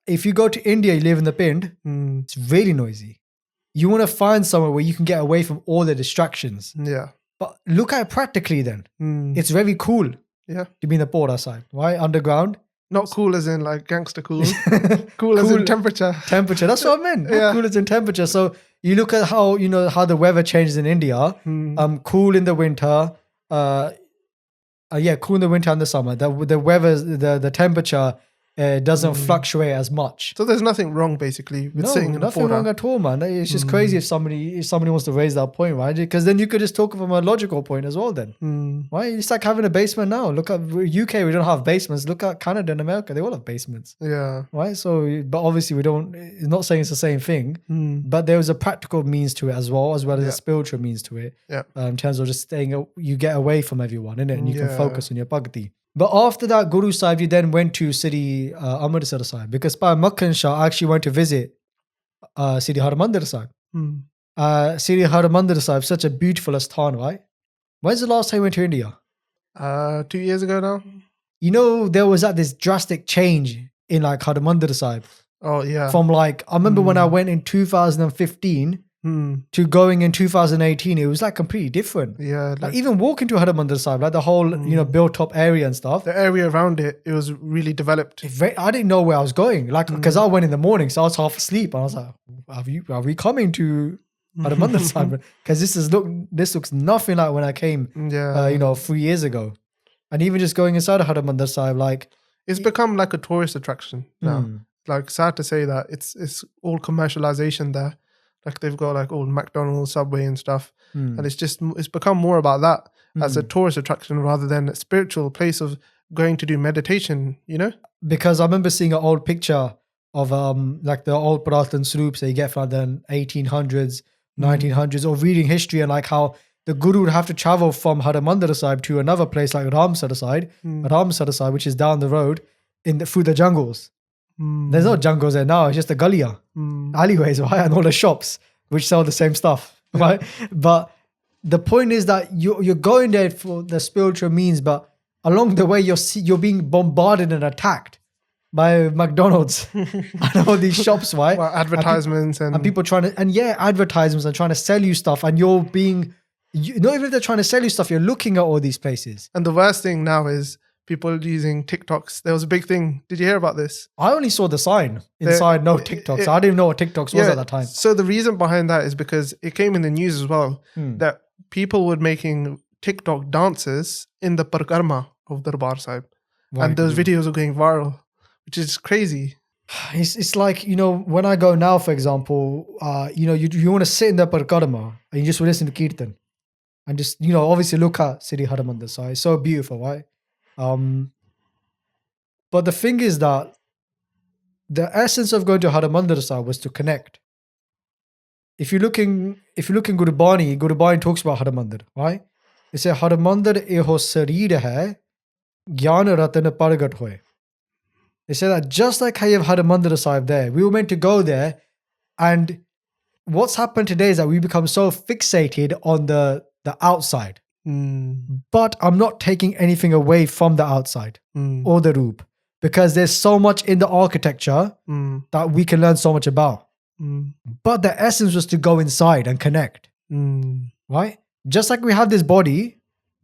If you go to India, you live in the Pind, it's really noisy. You want to find somewhere where you can get away from all the distractions. Yeah. But look at it practically then. It's very cool. Yeah. To be in the Pora side, right? Underground. Not cool as in like gangster cool. Cool as in temperature. Temperature. That's what I meant. Yeah. Cool as in temperature. So you look at how the weather changes in India. Cool in the winter. Cool in the winter and the summer. The weather, the temperature doesn't fluctuate as much. So there's nothing wrong basically with sitting in a nothing wrong at all, man. It's just crazy if somebody wants to raise that point, right? Because then you could just talk from a logical point as well then. Right? It's like having a basement now. Look at UK, we don't have basements. Look at Canada and America, they all have basements. Yeah. Right? So, but obviously it's not saying it's the same thing, but there was a practical means to it as well as a spiritual means to it. Yeah. In terms of just you get away from everyone, innit? And you can focus on your bhakti. But after that, Guru Sahib, you then went to Siddhi Amritsar Sahib because Bhai Makhan Shah actually went to visit Siddhi Harmandir Sahib. Siddhi Harmandir Sahib, such a beautiful asthan, right? When's the last time you went to India? 2 years ago now. There was this drastic change in like Harmandir Sahib. Oh, yeah. From like, I remember when I went in 2015 to going in 2018, it was like completely different. Yeah. Like even walking to Harmandir Sahib, like the whole, built up area and stuff. The area around it was really developed. I didn't know where I was going. Like, because I went in the morning, so I was half asleep. And I was like, are we coming to Harmandir Sahib? Because this looks nothing like when I came, 3 years ago. And even just going inside of Harmandir Sahib, like... It's become like a tourist attraction now. Like, sad to say that it's all commercialization there. Like they've got like old McDonald's, Subway and stuff. And it's become more about that as a tourist attraction rather than a spiritual place of going to do meditation, Because I remember seeing an old picture of like the old Puratan Sroops that you get from the 1800s, 1900s, or reading history and like how the Guru would have to travel from Harmandir Sahib to another place like Ramsar Sahib, which is down the road through the jungles. There's no jungles there now. It's just a gulliya, alleyways, right? And all the shops which sell the same stuff, right? But the point is that you're going there for the spiritual means, but along the way you're being bombarded and attacked by McDonald's and all these shops, right? Well, advertisements and people trying to advertisements and trying to sell you stuff, and you're being Not even if they're trying to sell you stuff, you're looking at all these places. And the worst thing now is people using TikToks. There was a big thing. Did you hear about this? I only saw the sign inside, no TikToks. I didn't even know what TikToks was at that time. So the reason behind that is because it came in the news as well that people were making TikTok dances in the Parkarma of Darbar Sahib. And those videos are going viral, which is crazy. It's like, when I go now, for example, you want to sit in the Parkarma and you just listen to Kirtan. And just, obviously look at Sri Harmandir Sahib. It's so beautiful, right? But the thing is that the essence of going to Harmandir Sahib was to connect. If you look in Gurbani talks about Harmandir, right? It says, Harmandir eho sareer hai, gyan ratan pargat hoye. They say that just like how you have Harmandir Sahib there, we were meant to go there, and what's happened today is that we become so fixated on the outside. But I'm not taking anything away from the outside or the roop, because there's so much in the architecture that we can learn so much about. But the essence was to go inside and connect, right? Just like we have this body,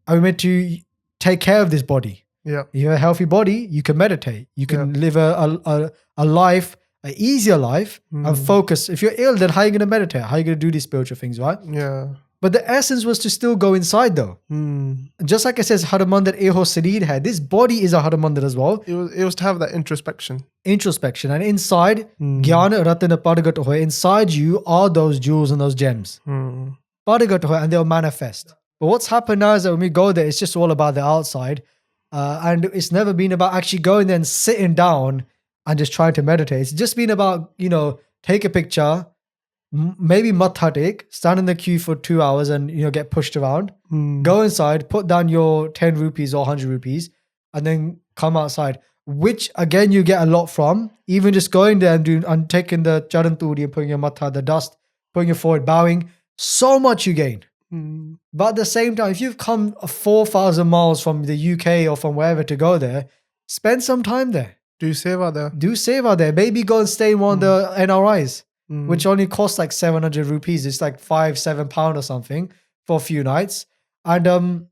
and we're meant to take care of this body. Yeah, you have a healthy body, you can meditate, you can live a life, an easier life, and focus. If you're ill, then how are you going to meditate? How are you going to do these spiritual things, right? Yeah. But the essence was to still go inside though. Just like it says, Harmandir eho sareer hai. This body is a Harmandir as well. It was to have that introspection. And inside, Gyan Ratana Pargat hoy. Inside you are those jewels and those gems. Pargat hoy, and they'll manifest. But what's happened now is that when we go there, it's just all about the outside. And it's never been about actually going there and sitting down and just trying to meditate. It's just been about, take a picture, maybe matha take, stand in the queue for 2 hours and, get pushed around, go inside, put down your 10 rupees or 100 rupees, and then come outside, which again, you get a lot from, even just going there and taking the charan turi and putting your matha, the dust, putting your forehead, bowing, so much you gain. But at the same time, if you've come 4,000 miles from the UK or from wherever to go there, spend some time there. Do seva there. Maybe go and stay in one of the NRIs, which only costs like 700 rupees. It's like £5-7 or something for a few nights. And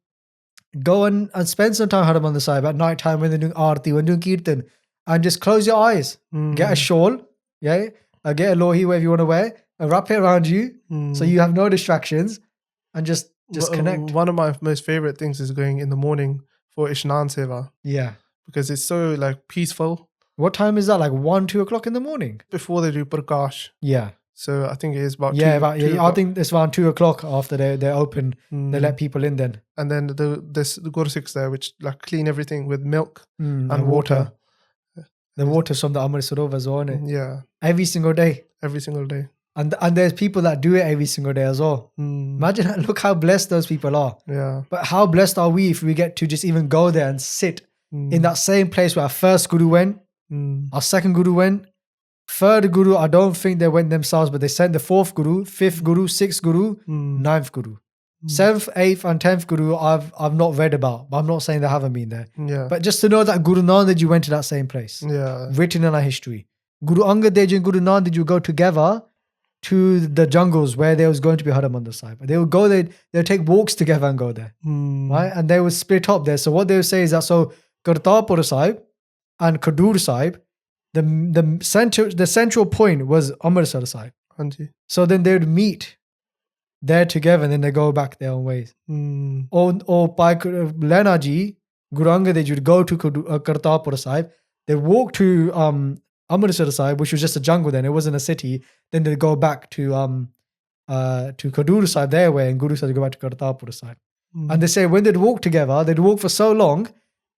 go and spend some time Harmandir Sahib at night time when they're doing Aarti, when they're doing Kirtan, and just close your eyes. Get a shawl, get a lohi, whatever you want to wear, and wrap it around you so you have no distractions. And just connect. One of my most favorite things is going in the morning for Ishnan Seva. Yeah. Because it's so like peaceful. What time is that? Like 1-2 o'clock in the morning? Before they do Prakash. Yeah. So I think it is about 2 I think it's around 2 o'clock after they're open. They let people in then. And then the Gurusiks there, which like clean everything with milk and water. The water's from the Amrit Sarovar as well, isn't it? Yeah. Every single day. And there's people that do it every single day as well. Imagine, look how blessed those people are. Yeah. But how blessed are we if we get to just even go there and sit in that same place where our first Guru went, our second Guru went, third Guru, I don't think they went themselves, but they sent the fourth Guru, fifth Guru, sixth Guru, ninth Guru. 7th, 8th and 10th Guru I've not read about, but I'm not saying they haven't been there. Yeah. But just to know that Guru Nanak Ji went to that same place. Yeah. Written in our history. Guru Angad Dev Ji and Guru Nanak Ji would go together to the jungles where there was going to be Harmandir Sahib. They would go there, they would take walks together and go there. Right? And they would split up there. So what they would say is that Kartarpur Sahib and Khadur Sahib, the central point was Amritsar Sahib. So then they would meet there together and then they go back their own ways. Or by Lena Ji, Guru Angad Dev Ji would go to Kartarpur Sahib. They walk to Amritsar Sahib, which was just a jungle then, it wasn't a city. Then they go back to Khadur Sahib their way, and Guru Sahib go back to Kartarpur Sahib. And they say when they'd walk together, they'd walk for so long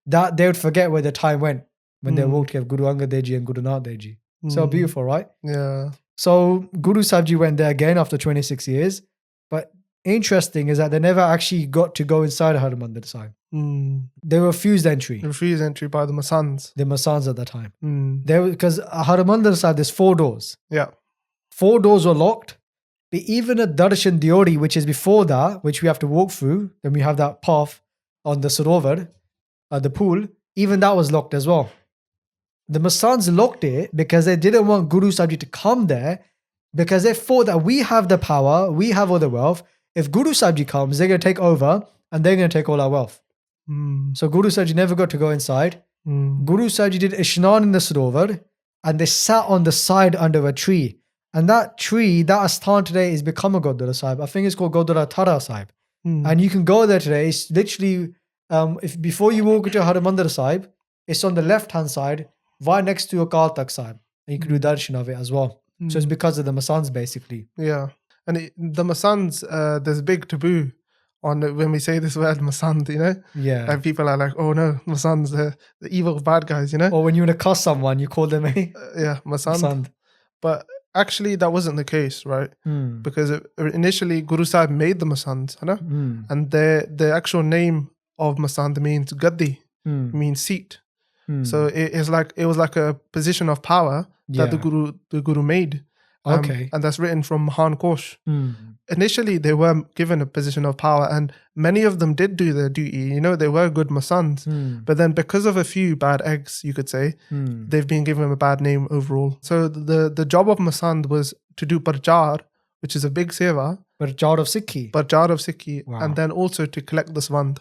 that they would forget where the time went when they walked together, Guru Angad Dev Ji and Guru Nanak Dev Ji. So beautiful, right? Yeah. So Guru Sahib Ji went there again after 26 years. But interesting is that they never actually got to go inside Harmandir Sahib. They were refused entry. Refused entry by the Masans. The Masans at the time. Because Harmandir Sahib, there's 4 doors. Yeah. 4 doors were locked. But even at Darshan Dowry, which is before that, which we have to walk through, then we have that path on the Sarovar, the pool, even that was locked as well. The Masans locked it because they didn't want Guru Sahib Ji to come there, because they thought that we have the power, we have all the wealth, if Guru Sahib Ji comes, they're going to take over and they're going to take all our wealth. So Guru Sahib Ji never got to go inside. Guru Sahib Ji did Ishnan in the Sarovar and they sat on the side under a tree. And that tree, that Asthan today is become a Gurdwara Sahib. I think it's called Gurdwara Tara Sahib. And you can go there today. It's literally, if before you walk into Harmandir Sahib, it's on the left-hand side, right next to Akal Takht Sahib. And you can do darshan of it as well. So it's because of the Masans basically. Yeah. And the Masans, there's a big taboo on when we say this word Masand, you know? Yeah. And people are like, oh no, Masans, the evil bad guys, you know? Or when you want to cuss someone, you call them Masand. But actually that wasn't the case, right? Because initially Guru Sahib made the Masand, and the actual name of Masand means Gaddi, means seat. So it was like a position of power that the Guru made. Okay. And that's written from Mahan Kosh. Initially, they were given a position of power and many of them did do their duty. You know, they were good Masands. But then because of a few bad eggs, you could say, they've been given a bad name overall. So the job of Masand was to do parchar, which is a big seva. Parchar of Sikhi. Parchar of Sikhi. Wow. And then also to collect the swand.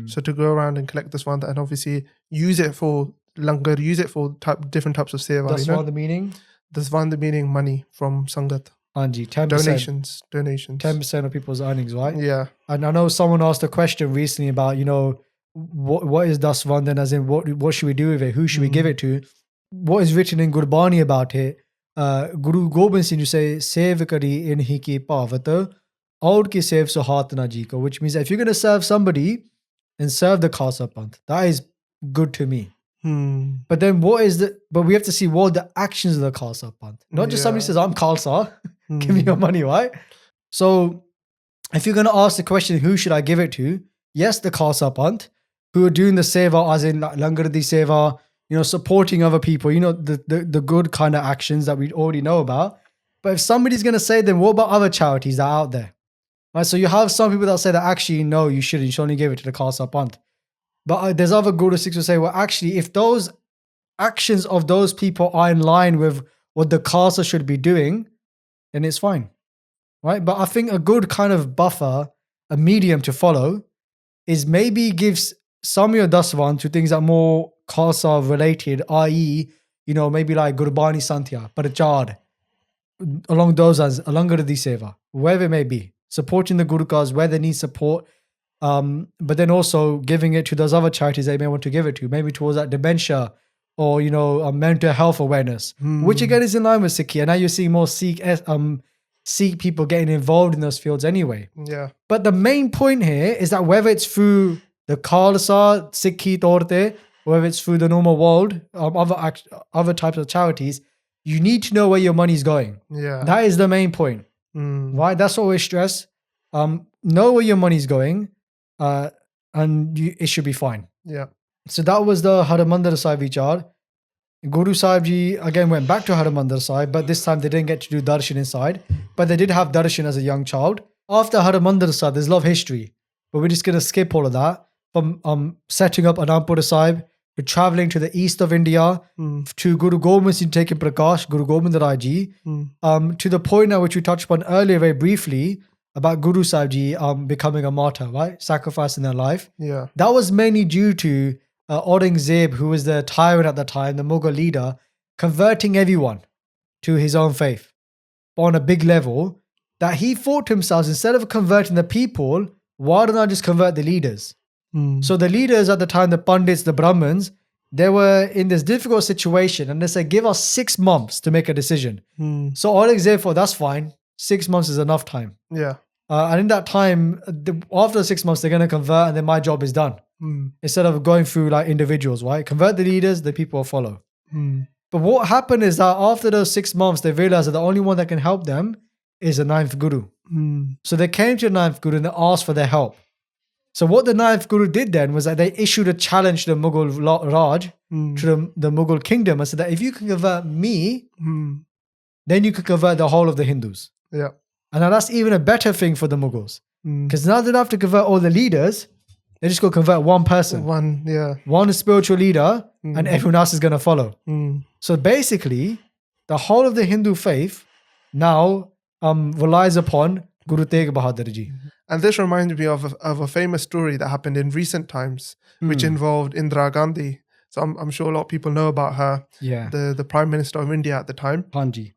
So to go around and collect the swand and obviously use it for langar, use it for different types of seva. That's what the meaning? The swand meaning money from Sangat. Anji, 10%. Donations. 10% of people's earnings, right? Yeah. And I know someone asked a question recently about, you know, what is Dasvandan, as in what should we do with it? Who should we give it to? What is written in Gurbani about it? Guru Gobind Singh, you say, Sev kari inhi ki pavat, aur ki sev so haat na ji ko, which means that if you're going to serve somebody, then serve the Khalsa Panth. That is good to me. But then but we have to see what the actions of the Khalsa Panth. Not just somebody says, I'm Khalsa, give me your money, right? So if you're going to ask the question, who should I give it to? Yes, the Khalsa Panth, who are doing the seva, as in Langar di seva, you know, supporting other people, you know, the good kind of actions that we already know about. But if somebody's going to say, then what about other charities that are out there? Right? So you have some people that say that actually, no, you shouldn't. You should only give it to the Khalsa Panth. But there's other Guru Sikhs who say, well, actually, if those actions of those people are in line with what the Khalsa should be doing, then it's fine. Right? But I think a good kind of buffer, a medium to follow, is maybe gives some of your daswan to things that are more Khalsa related, i.e., you know, maybe like Gurbani Santya, Parachar, along those lines, Alangaradi Seva, wherever it may be, supporting the Guru cause where they need support. But then also giving it to those other charities they may want to give it to, maybe towards that dementia or, you know, mental health awareness, which again is in line with Sikhi. And now you're seeing more Sikh people getting involved in those fields anyway. Yeah. But the main point here is that whether it's through the Khalsa, Sikhi Torte, whether it's through the normal world, other types of charities, you need to know where your money's going. Yeah. That is the main point. Right? That's what we stress. Know where your money's going. It should be fine. Yeah. So that was the Harmandir Sahib vichar. Guru Sahib Ji again went back to Harmandir Sahib, but this time they didn't get to do darshan inside. But they did have darshan as a young child. After Harmandir Sahib, there's a lot of history, but we're just going to skip all of that. From setting up Anandpur Sahib, to traveling to the east of India, to Guru Gobind Singh taking Prakash, Guru Gobind Rai Ji, to the point at which we touched upon earlier very briefly, about Guru Sahib Ji becoming a martyr, right? Sacrificing their life. Yeah. That was mainly due to Aurangzeb, who was the tyrant at the time, the Mughal leader, converting everyone to his own faith on a big level, that he thought to himself, instead of converting the people, why don't I just convert the leaders? So the leaders at the time, the Pandits, the Brahmins, they were in this difficult situation and they said, give us 6 months to make a decision. So Aurangzeb thought, that's fine. 6 months is enough time. Yeah. And in that time, after the 6 months, they're going to convert and then my job is done. Instead of going through like individuals, right? Convert the leaders, the people will follow. But what happened is that after those 6 months, they realized that the only one that can help them is the 9th Guru. So they came to the 9th Guru and they asked for their help. So what the 9th Guru did then was that they issued a challenge to the Mughal Raj, to the Mughal kingdom, and said that if you can convert me, then you can convert the whole of the Hindus. Yeah. And now that's even a better thing for the Mughals. Because now they don't have to convert all the leaders, they just go convert one person. One spiritual leader, and everyone else is going to follow. So basically, the whole of the Hindu faith now relies upon Guru Tegh Bahadur Ji. And this reminds me of a famous story that happened in recent times, which involved Indira Gandhi. So I'm sure a lot of people know about her, the Prime Minister of India at the time. Hanji.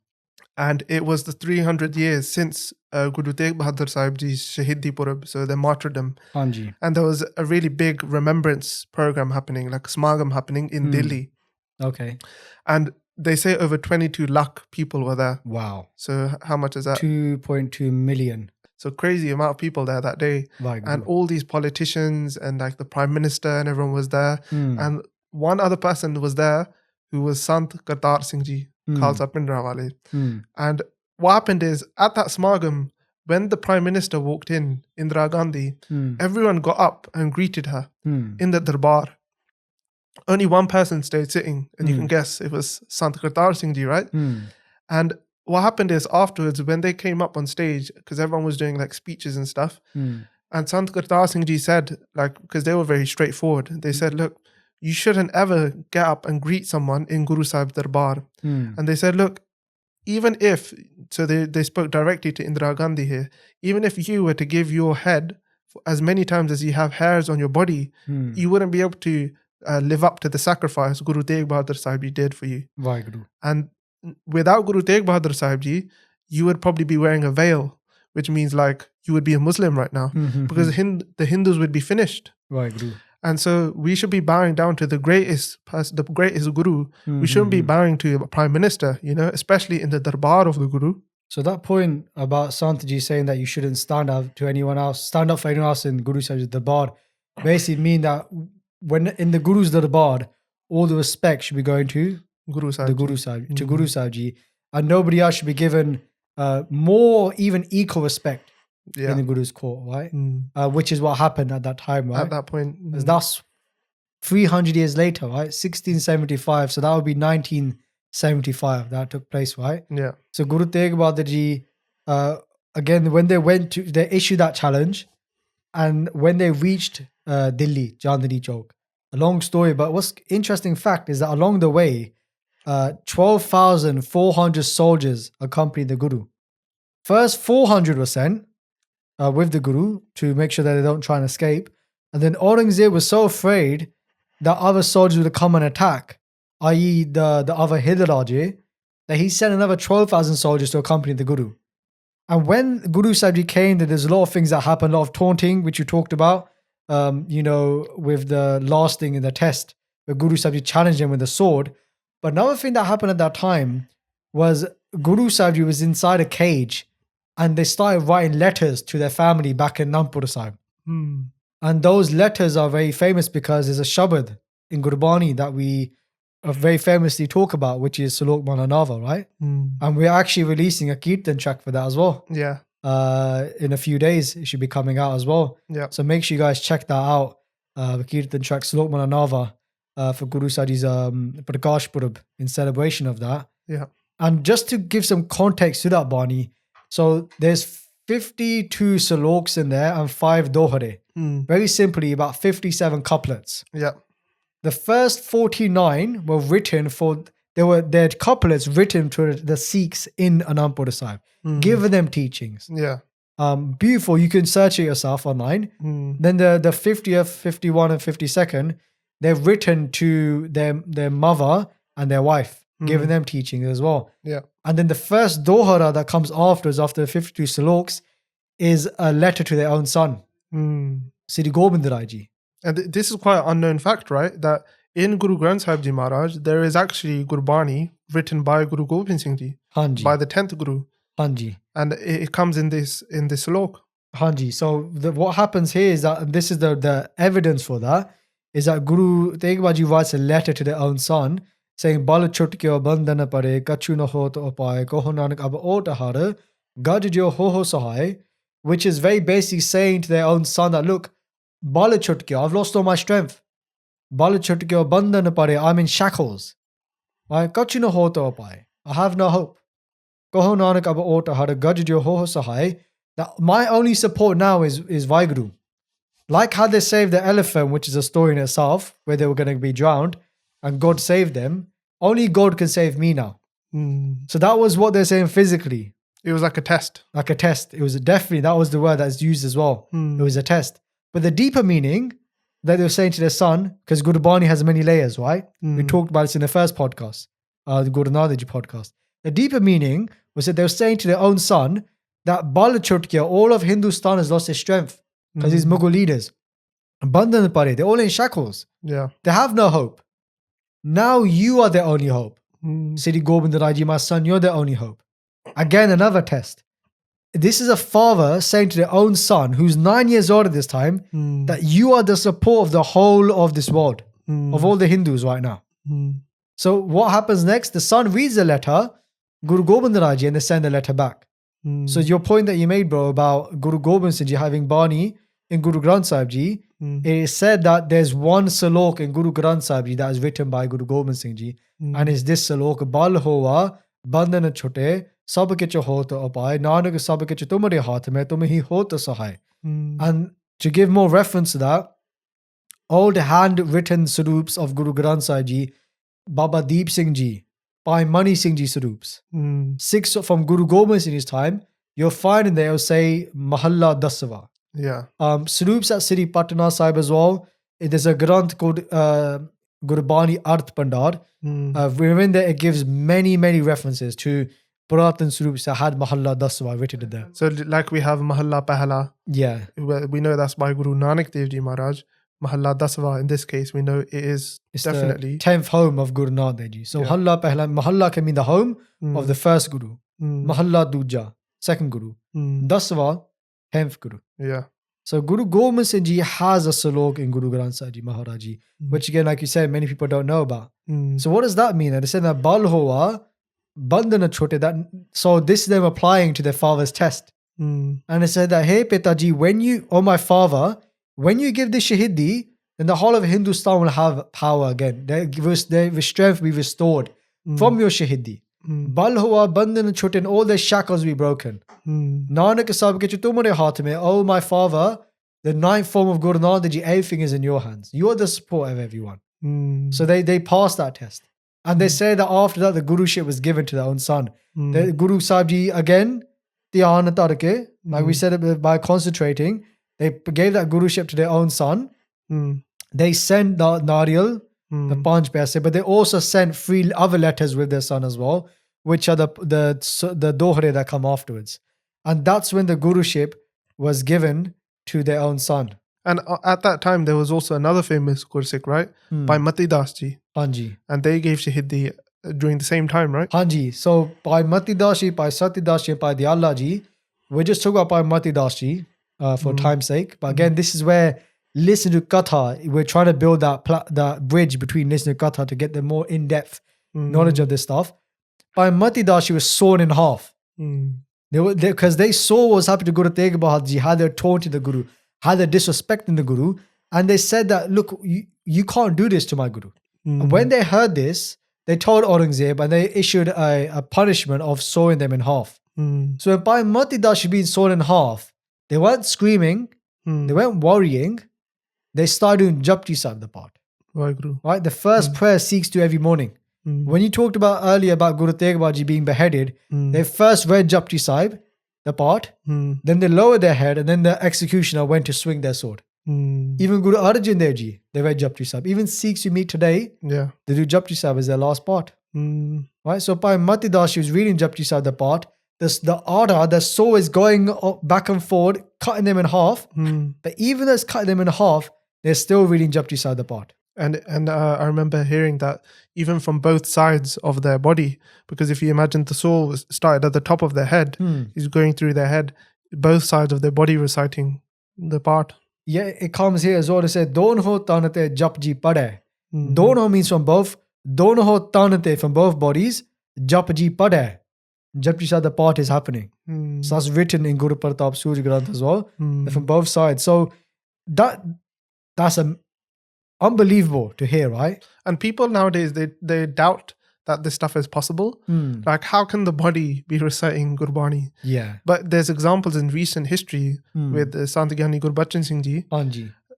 And it was the 300 years since Guru Tegh Bahadur Sahib Ji's Shahidi Purab, so the martyrdom. Hanji. And there was a really big remembrance program happening, like Smagam happening in Delhi. Okay. And they say over 22 lakh people were there. Wow. So how much is that? 2.2 million. So crazy amount of people there that day. And all these politicians and like the Prime Minister and everyone was there. And one other person was there who was Sant Kartar Singh Ji, Khalsa Pindra Wale. And what happened is at that Smagam, when the Prime Minister walked in, Indira Gandhi, everyone got up and greeted her in the darbar. Only one person stayed sitting, and you can guess it was Sant Kartar Singh Ji, right? And what happened is afterwards, when they came up on stage, because everyone was doing like speeches and stuff, and Sant Kartar Singh Ji said, like, because they were very straightforward, they said, look, you shouldn't ever get up and greet someone in Guru Sahib Darbar. And they said, look, even if, so they spoke directly to Indira Gandhi here, even if you were to give your head as many times as you have hairs on your body, you wouldn't be able to live up to the sacrifice Guru Tegh Bahadur Sahib Ji did for you. And without Guru Tegh Bahadur Sahib Ji, you would probably be wearing a veil, which means like you would be a Muslim right now, because the Hindus would be finished. And so we should be bowing down to the greatest Guru. We shouldn't be bowing to a Prime Minister, especially in the darbar of the Guru. So that point about Santaji saying that you shouldn't stand up for anyone else in Guru Sahib's darbar, basically mean that when in the Guru's darbar, all the respect should be going to Guru Sahib, to Guru Sahib Ji, and nobody else should be given more, even equal respect in the Guru's court, right? Which is what happened at that time, right? At that point. That's 300 years later, right? 1675. So that would be 1975 that took place, right? Yeah. So Guru Tegh Bahadur Ji, again, when they issued that challenge, and when they reached Delhi, Chandni Chowk, a long story, but what's interesting fact is that along the way, 12,400 soldiers accompanied the Guru. First 400 were sent with the Guru to make sure that they don't try and escape. And then Aurangzeb was so afraid that other soldiers would come and attack, i.e. the other Hidaraje, that he sent another 12,000 soldiers to accompany the Guru. And when Guru Sahib Ji came, there's a lot of things that happened, a lot of taunting, which you talked about, with the last thing in the test, where Guru Sahib Ji challenged him with a sword. But another thing that happened at that time was Guru Sahib Ji was inside a cage, and they started writing letters to their family back in Anandpur Sahib. And those letters are very famous because there's a shabad in Gurbani that we very famously talk about, which is Sulok Mananava, right? And we're actually releasing a Kirtan track for that as well. Yeah. In a few days, it should be coming out as well. Yeah. So make sure you guys check that out. The Kirtan track Sulok Mananava for Guru Sahib Ji's Prakash Purab in celebration of that. Yeah. And just to give some context to that, Bani, so there's 52 saloks in there and 5 dohare. Very simply, about 57 couplets. Yeah. The first 49 were written their couplets written to the Sikhs in Anandpur Sahib, giving them teachings. Yeah. Beautiful. You can search it yourself online. Then the 50th, 51 and 52nd, they're written to their mother and their wife, giving them teachings as well. Yeah. And then the first dohara that comes after the 52 saloks is a letter to their own son, Sri Gobind Rai Ji. And this is quite an unknown fact, right? That in Guru Granth Sahib Ji Maharaj, there is actually Gurbani written by Guru Gobind Singh Ji, by the 10th Guru. Hanji. And it comes in this slok. Hanji. So what happens here is that this is the evidence for that, is that Guru Tegh Bahadur Ji writes a letter to their own son saying, Bal chutkyo bandhana pare, kachu no ho to upaye, koho nanak ab ota hara, gajjo ho ho sahai, which is very basically saying to their own son that, look, Bala chutkyo, I've lost all my strength. Bala chutkyo bandhana pare, I'm in shackles. Right? Kachu no ho to upaye, I have no hope. Koho nanak ab ota hara, gajjo ho ho sahai, that my only support now is Vaheguru. Like how they saved the elephant, which is a story in itself, where they were going to be drowned, and God saved them. Only God can save me now. So that was what they're saying physically. It was like a test. Like a test. It was definitely, that was the word that's used as well. It was a test. But the deeper meaning that they were saying to their son, because Gurbani has many layers, right? We talked about this in the first podcast, the Guru Nanak Ji podcast. The deeper meaning was that they were saying to their own son that Bal chut gaya, all of Hindustan has lost its strength because these Mughal leaders, Bandhan pare, they're all in shackles. Yeah. They have no hope. Now you are their only hope. Sri Gobind Raji, my son, you're their only hope. Again, another test. This is a father saying to their own son, who's 9 years old at this time, that you are the support of the whole of this world, of all the Hindus right now. So what happens next? The son reads the letter, Guru Gobind Raji, and they send the letter back. So your point that you made, bro, about Guru Gobind Singh Ji having Bani in Guru Granth Sahib Ji, it is said that there's one salok in Guru Granth Sahib Ji that is written by Guru Gobind Singh Ji, and it's this salok, Bal hoa, bandhan chute, sab kich ho to upaay, Nanak sab kich tumhare haath mein, tum hi ho to sahay. And to give more reference to that, all the handwritten sarups of Guru Granth Sahib Ji, Baba Deep Singh Ji, Bhai Mani Singh Ji sarups, 6 from Guru Gobind Singh's time, you'll find in there, it'll say Mahalla Daswa. Yeah. Sarups at Sri Patna Sahib as well. There's a Granth called Gurbani Arth Pandar. Within there, it gives many, many references to Puratan Sarups that had Mahalla Daswa written in there. So like we have Mahalla Pehla. Yeah. We know that's by Guru Nanak Dev Ji Maharaj. Mahalla Daswa, in this case, we know it is It's definitely the 10th home of Guru Nanak Dev Ji. So Mahalla Pehla, Mahalla can mean the home of the first Guru. Mahalla Duja, second Guru. Daswa, 10th Guru. Yeah. So Guru Gobind Singh Ji has a salok in Guru Granth Sahib Ji Maharaj Ji, which again, like you said, many people don't know about. So what does that mean? They said that Bal hoa, bandhana chote, that so this is them applying to their father's test. And they said that, hey Pitaji, when you, oh my father, when you give this shahidi, then the whole of Hindustan will have power again. Their strength will be restored from your shahidi. Bal hoa, bandhana chote, and all their shackles will be broken. Nanak sahib ke tumhare haath mein, oh my father, the 9th form of Guru Nanak Ji, everything is in your hands. You are the support of everyone. So they passed that test. And they say that after that, the Guruship was given to their own son. The Guru Sahib Ji, again, dhyan tarke, like we said, by concentrating, they gave that Guruship to their own son. They sent the Nariyal, the Panch Paise, but they also sent 3 other letters with their son as well, which are the dohre that come afterwards. And that's when the Guruship was given to their own son. And at that time, there was also another famous Gursikh, right? By Martyrdom Ji. Hanji. And they gave Shahidi during the same time, right? Hanji. So by Martyrdom Ji, by Satyadas Ji, by Diyala Ji, we just talk about by Martyrdom Ji for time's sake. But again, this is where listen to Katha, we're trying to build that bridge between listen to Katha to get the more in-depth knowledge of this stuff. By Martyrdom Ji was sawn in half. Because they saw what was happening to Guru Tegh Bahadur Ji, how they're taunting the Guru, how they're disrespecting the Guru. And they said that, look, you can't do this to my Guru. And when they heard this, they told Aurangzeb and they issued a punishment of sawing them in half. So by Martyrdom Ji being sawn in half, they weren't screaming, they weren't worrying, they started doing Japji Sahib the part. Right? The first prayer Sikhs do every morning. When you talked about earlier about Guru Tegh Bahadur Ji being beheaded, they first read Japji Sahib, the part, then they lowered their head, and then the executioner went to swing their sword. Even Guru Arjan Dev Ji, they read Japji Sahib. Even Sikhs you meet today, they do Japji Sahib as their last part. Right? So by Martyrdom Ji was reading Japji Sahib the part, the Ada, the saw is going back and forward, cutting them in half. But even though it's cutting them in half, they're still reading Japji Sahib the part. And I remember hearing that even from both sides of their body, because if you imagine the saw started at the top of their head, is going through their head, both sides of their body reciting the part. Yeah, it comes here as well. It says, Donho tanate japji pade. Donho means from both. Donho tanate from both bodies. Japji pade. Japji Sahib the part is happening. So that's written in Guru Pratap Suraj Granth as well. From both sides. So that's unbelievable to hear, right? And people nowadays, they doubt that this stuff is possible. Like, how can the body be reciting Gurbani? Yeah. But there's examples in recent history with Sant Gyani Gurbachan Singh Ji.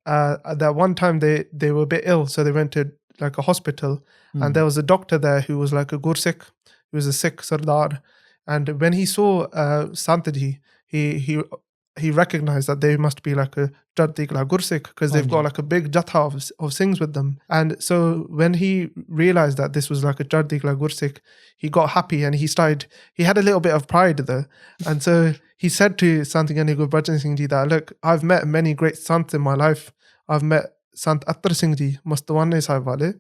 That one time they were a bit ill, so they went to like a hospital, and there was a doctor there who was like a Gursikh, he was a Sikh Sardar, And when he saw Santaji, he recognized that they must be like a Chardhi Kala Gursikh, because they've got like a big jatha of Singhs with them. And so when he realized that this was like a Chardhi Kala Gursikh, he got happy and he had a little bit of pride there. And so he said to Sant Gyani Guru Bhajan Singh Ji that, look, I've met many great Sants in my life. I've met Sant Attar Singh Ji, Mustawane Sahib wale.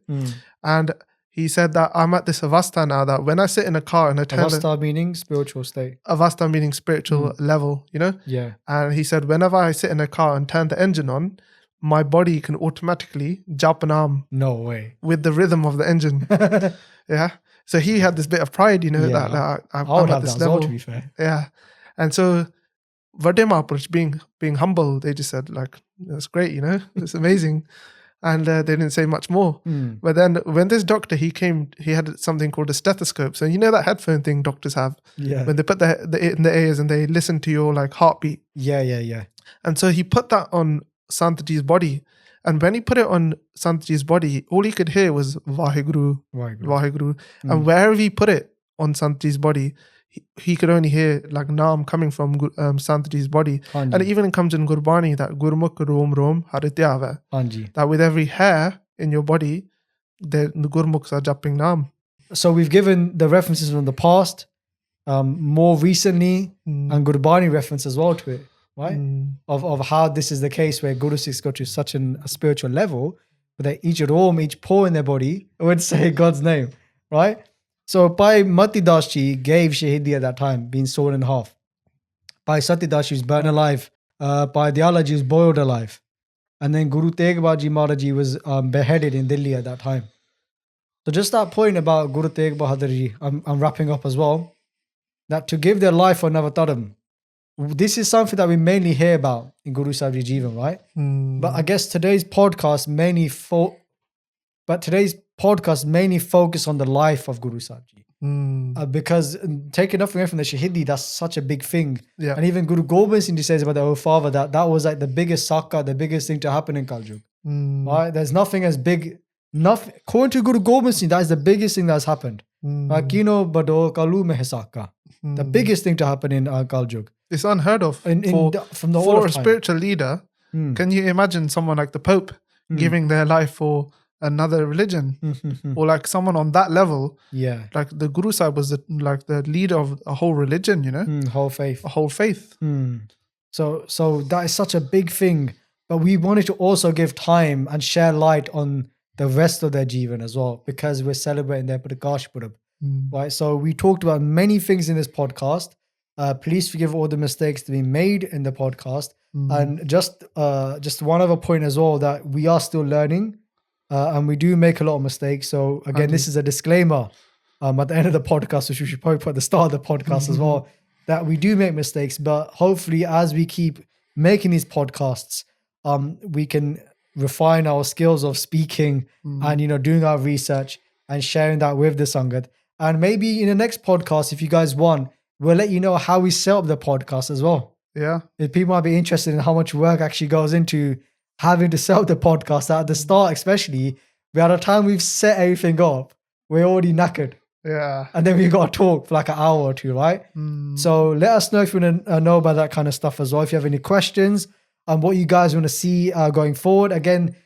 And he said that I'm at this avastha now that when I sit in a car and attend... Avastha meaning spiritual state. Avastha meaning spiritual level, you know? Yeah. And he said, whenever I sit in a car and turn the engine on, my body can automatically jap naam. No way. With the rhythm of the engine. Yeah. So he had this bit of pride, you know, that I'm at this level. To be fair. Yeah. And so Vade Mahapurush, being humble, they just said, like, that's great, you know? It's amazing. And they didn't say much more. But then when this doctor, he came, he had something called a stethoscope. So you know that headphone thing doctors have? Yeah. When they put in the ears and they listen to your like heartbeat. Yeah. And so he put that on Santaji's body. And when he put it on Santaji's body, all he could hear was Vaheguru, Vaheguru. And wherever he put it on Santaji's body, he could only hear like naam coming from Santaji's body. And it even comes in Gurbani that Gurmukh Rom Rom Harityava. That with every hair in your body, the Gurmukhs are japping naam. So we've given the references from the past, more recently, and Gurbani reference as well to it, right? Of how this is the case where Guru Sikhs go to such a spiritual level, but that each rom, each pore in their body would say God's name, right? So Bhai Martyrdom Ji gave Shahidi at that time, being sawn in half. Bhai Satyadas Ji was burnt alive. Bhai Diyala Ji was boiled alive. And then Guru Tegh Bahadur Ji was beheaded in Delhi at that time. So just that point about Guru Tegh Bahadur Ji, I'm wrapping up as well, that to give their life for martyrdom, this is something that we mainly hear about in Guru Sahib Ji Jivan, right? But I guess today's podcast mainly focus on the life of Guru Sahib Ji. Because taking nothing away from the Shahidi, that's such a big thing. Yeah. And even Guru Gobind Singh Ji says about the Father that was like the biggest sakka, the biggest thing to happen in Kaljug. Right? There's nothing as big, according to Guru Gobind Singh, that is the biggest thing that's happened. Kino bado kalu mein sakka. The biggest thing to happen in Kaljug. It's unheard of. From the for a spiritual leader, can you imagine someone like the Pope giving their life for another religion? Or like someone on that level? Yeah. Like the Guru Sahib was the leader of a whole religion, you know? Whole faith. A whole faith. So that is such a big thing. But we wanted to also give time and share light on the rest of their Jivan as well, because we're celebrating their Prakash Purab. Right? So we talked about many things in this podcast. Please forgive all the mistakes that we made in the podcast. And just one other point as well, that we are still learning and we do make a lot of mistakes. So again, this is a disclaimer at the end of the podcast, which we should probably put at the start of the podcast as well, that we do make mistakes, but hopefully as we keep making these podcasts, we can refine our skills of speaking and, you know, doing our research and sharing that with the Sangat. And maybe in the next podcast, if you guys want, we'll let you know how we set up the podcast as well. Yeah. If people might be interested in how much work actually goes into having to set up the podcast at the start, especially, by the time we've set everything up, we're already knackered. Yeah. And then we got to talk for like an hour or two, right? So let us know if you want to know about that kind of stuff as well. If you have any questions on what you guys want to see going forward. Again,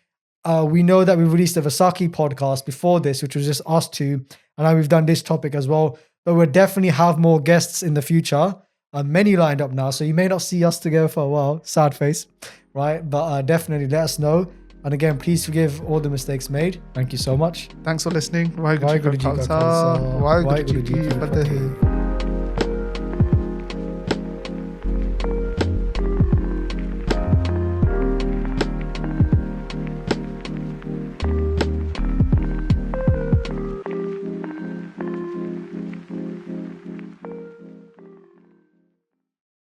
we know that we released a Vaisakhi podcast before this, which was just us two. And now we've done this topic as well. But we'll definitely have more guests in the future. Many lined up now. So you may not see us together for a while. Sad face, right? But definitely let us know. And again, please forgive all the mistakes made. Thank you so much. Thanks for listening. Waheguru Ji Ka Khalsa, Waheguru Ji Ki Fateh.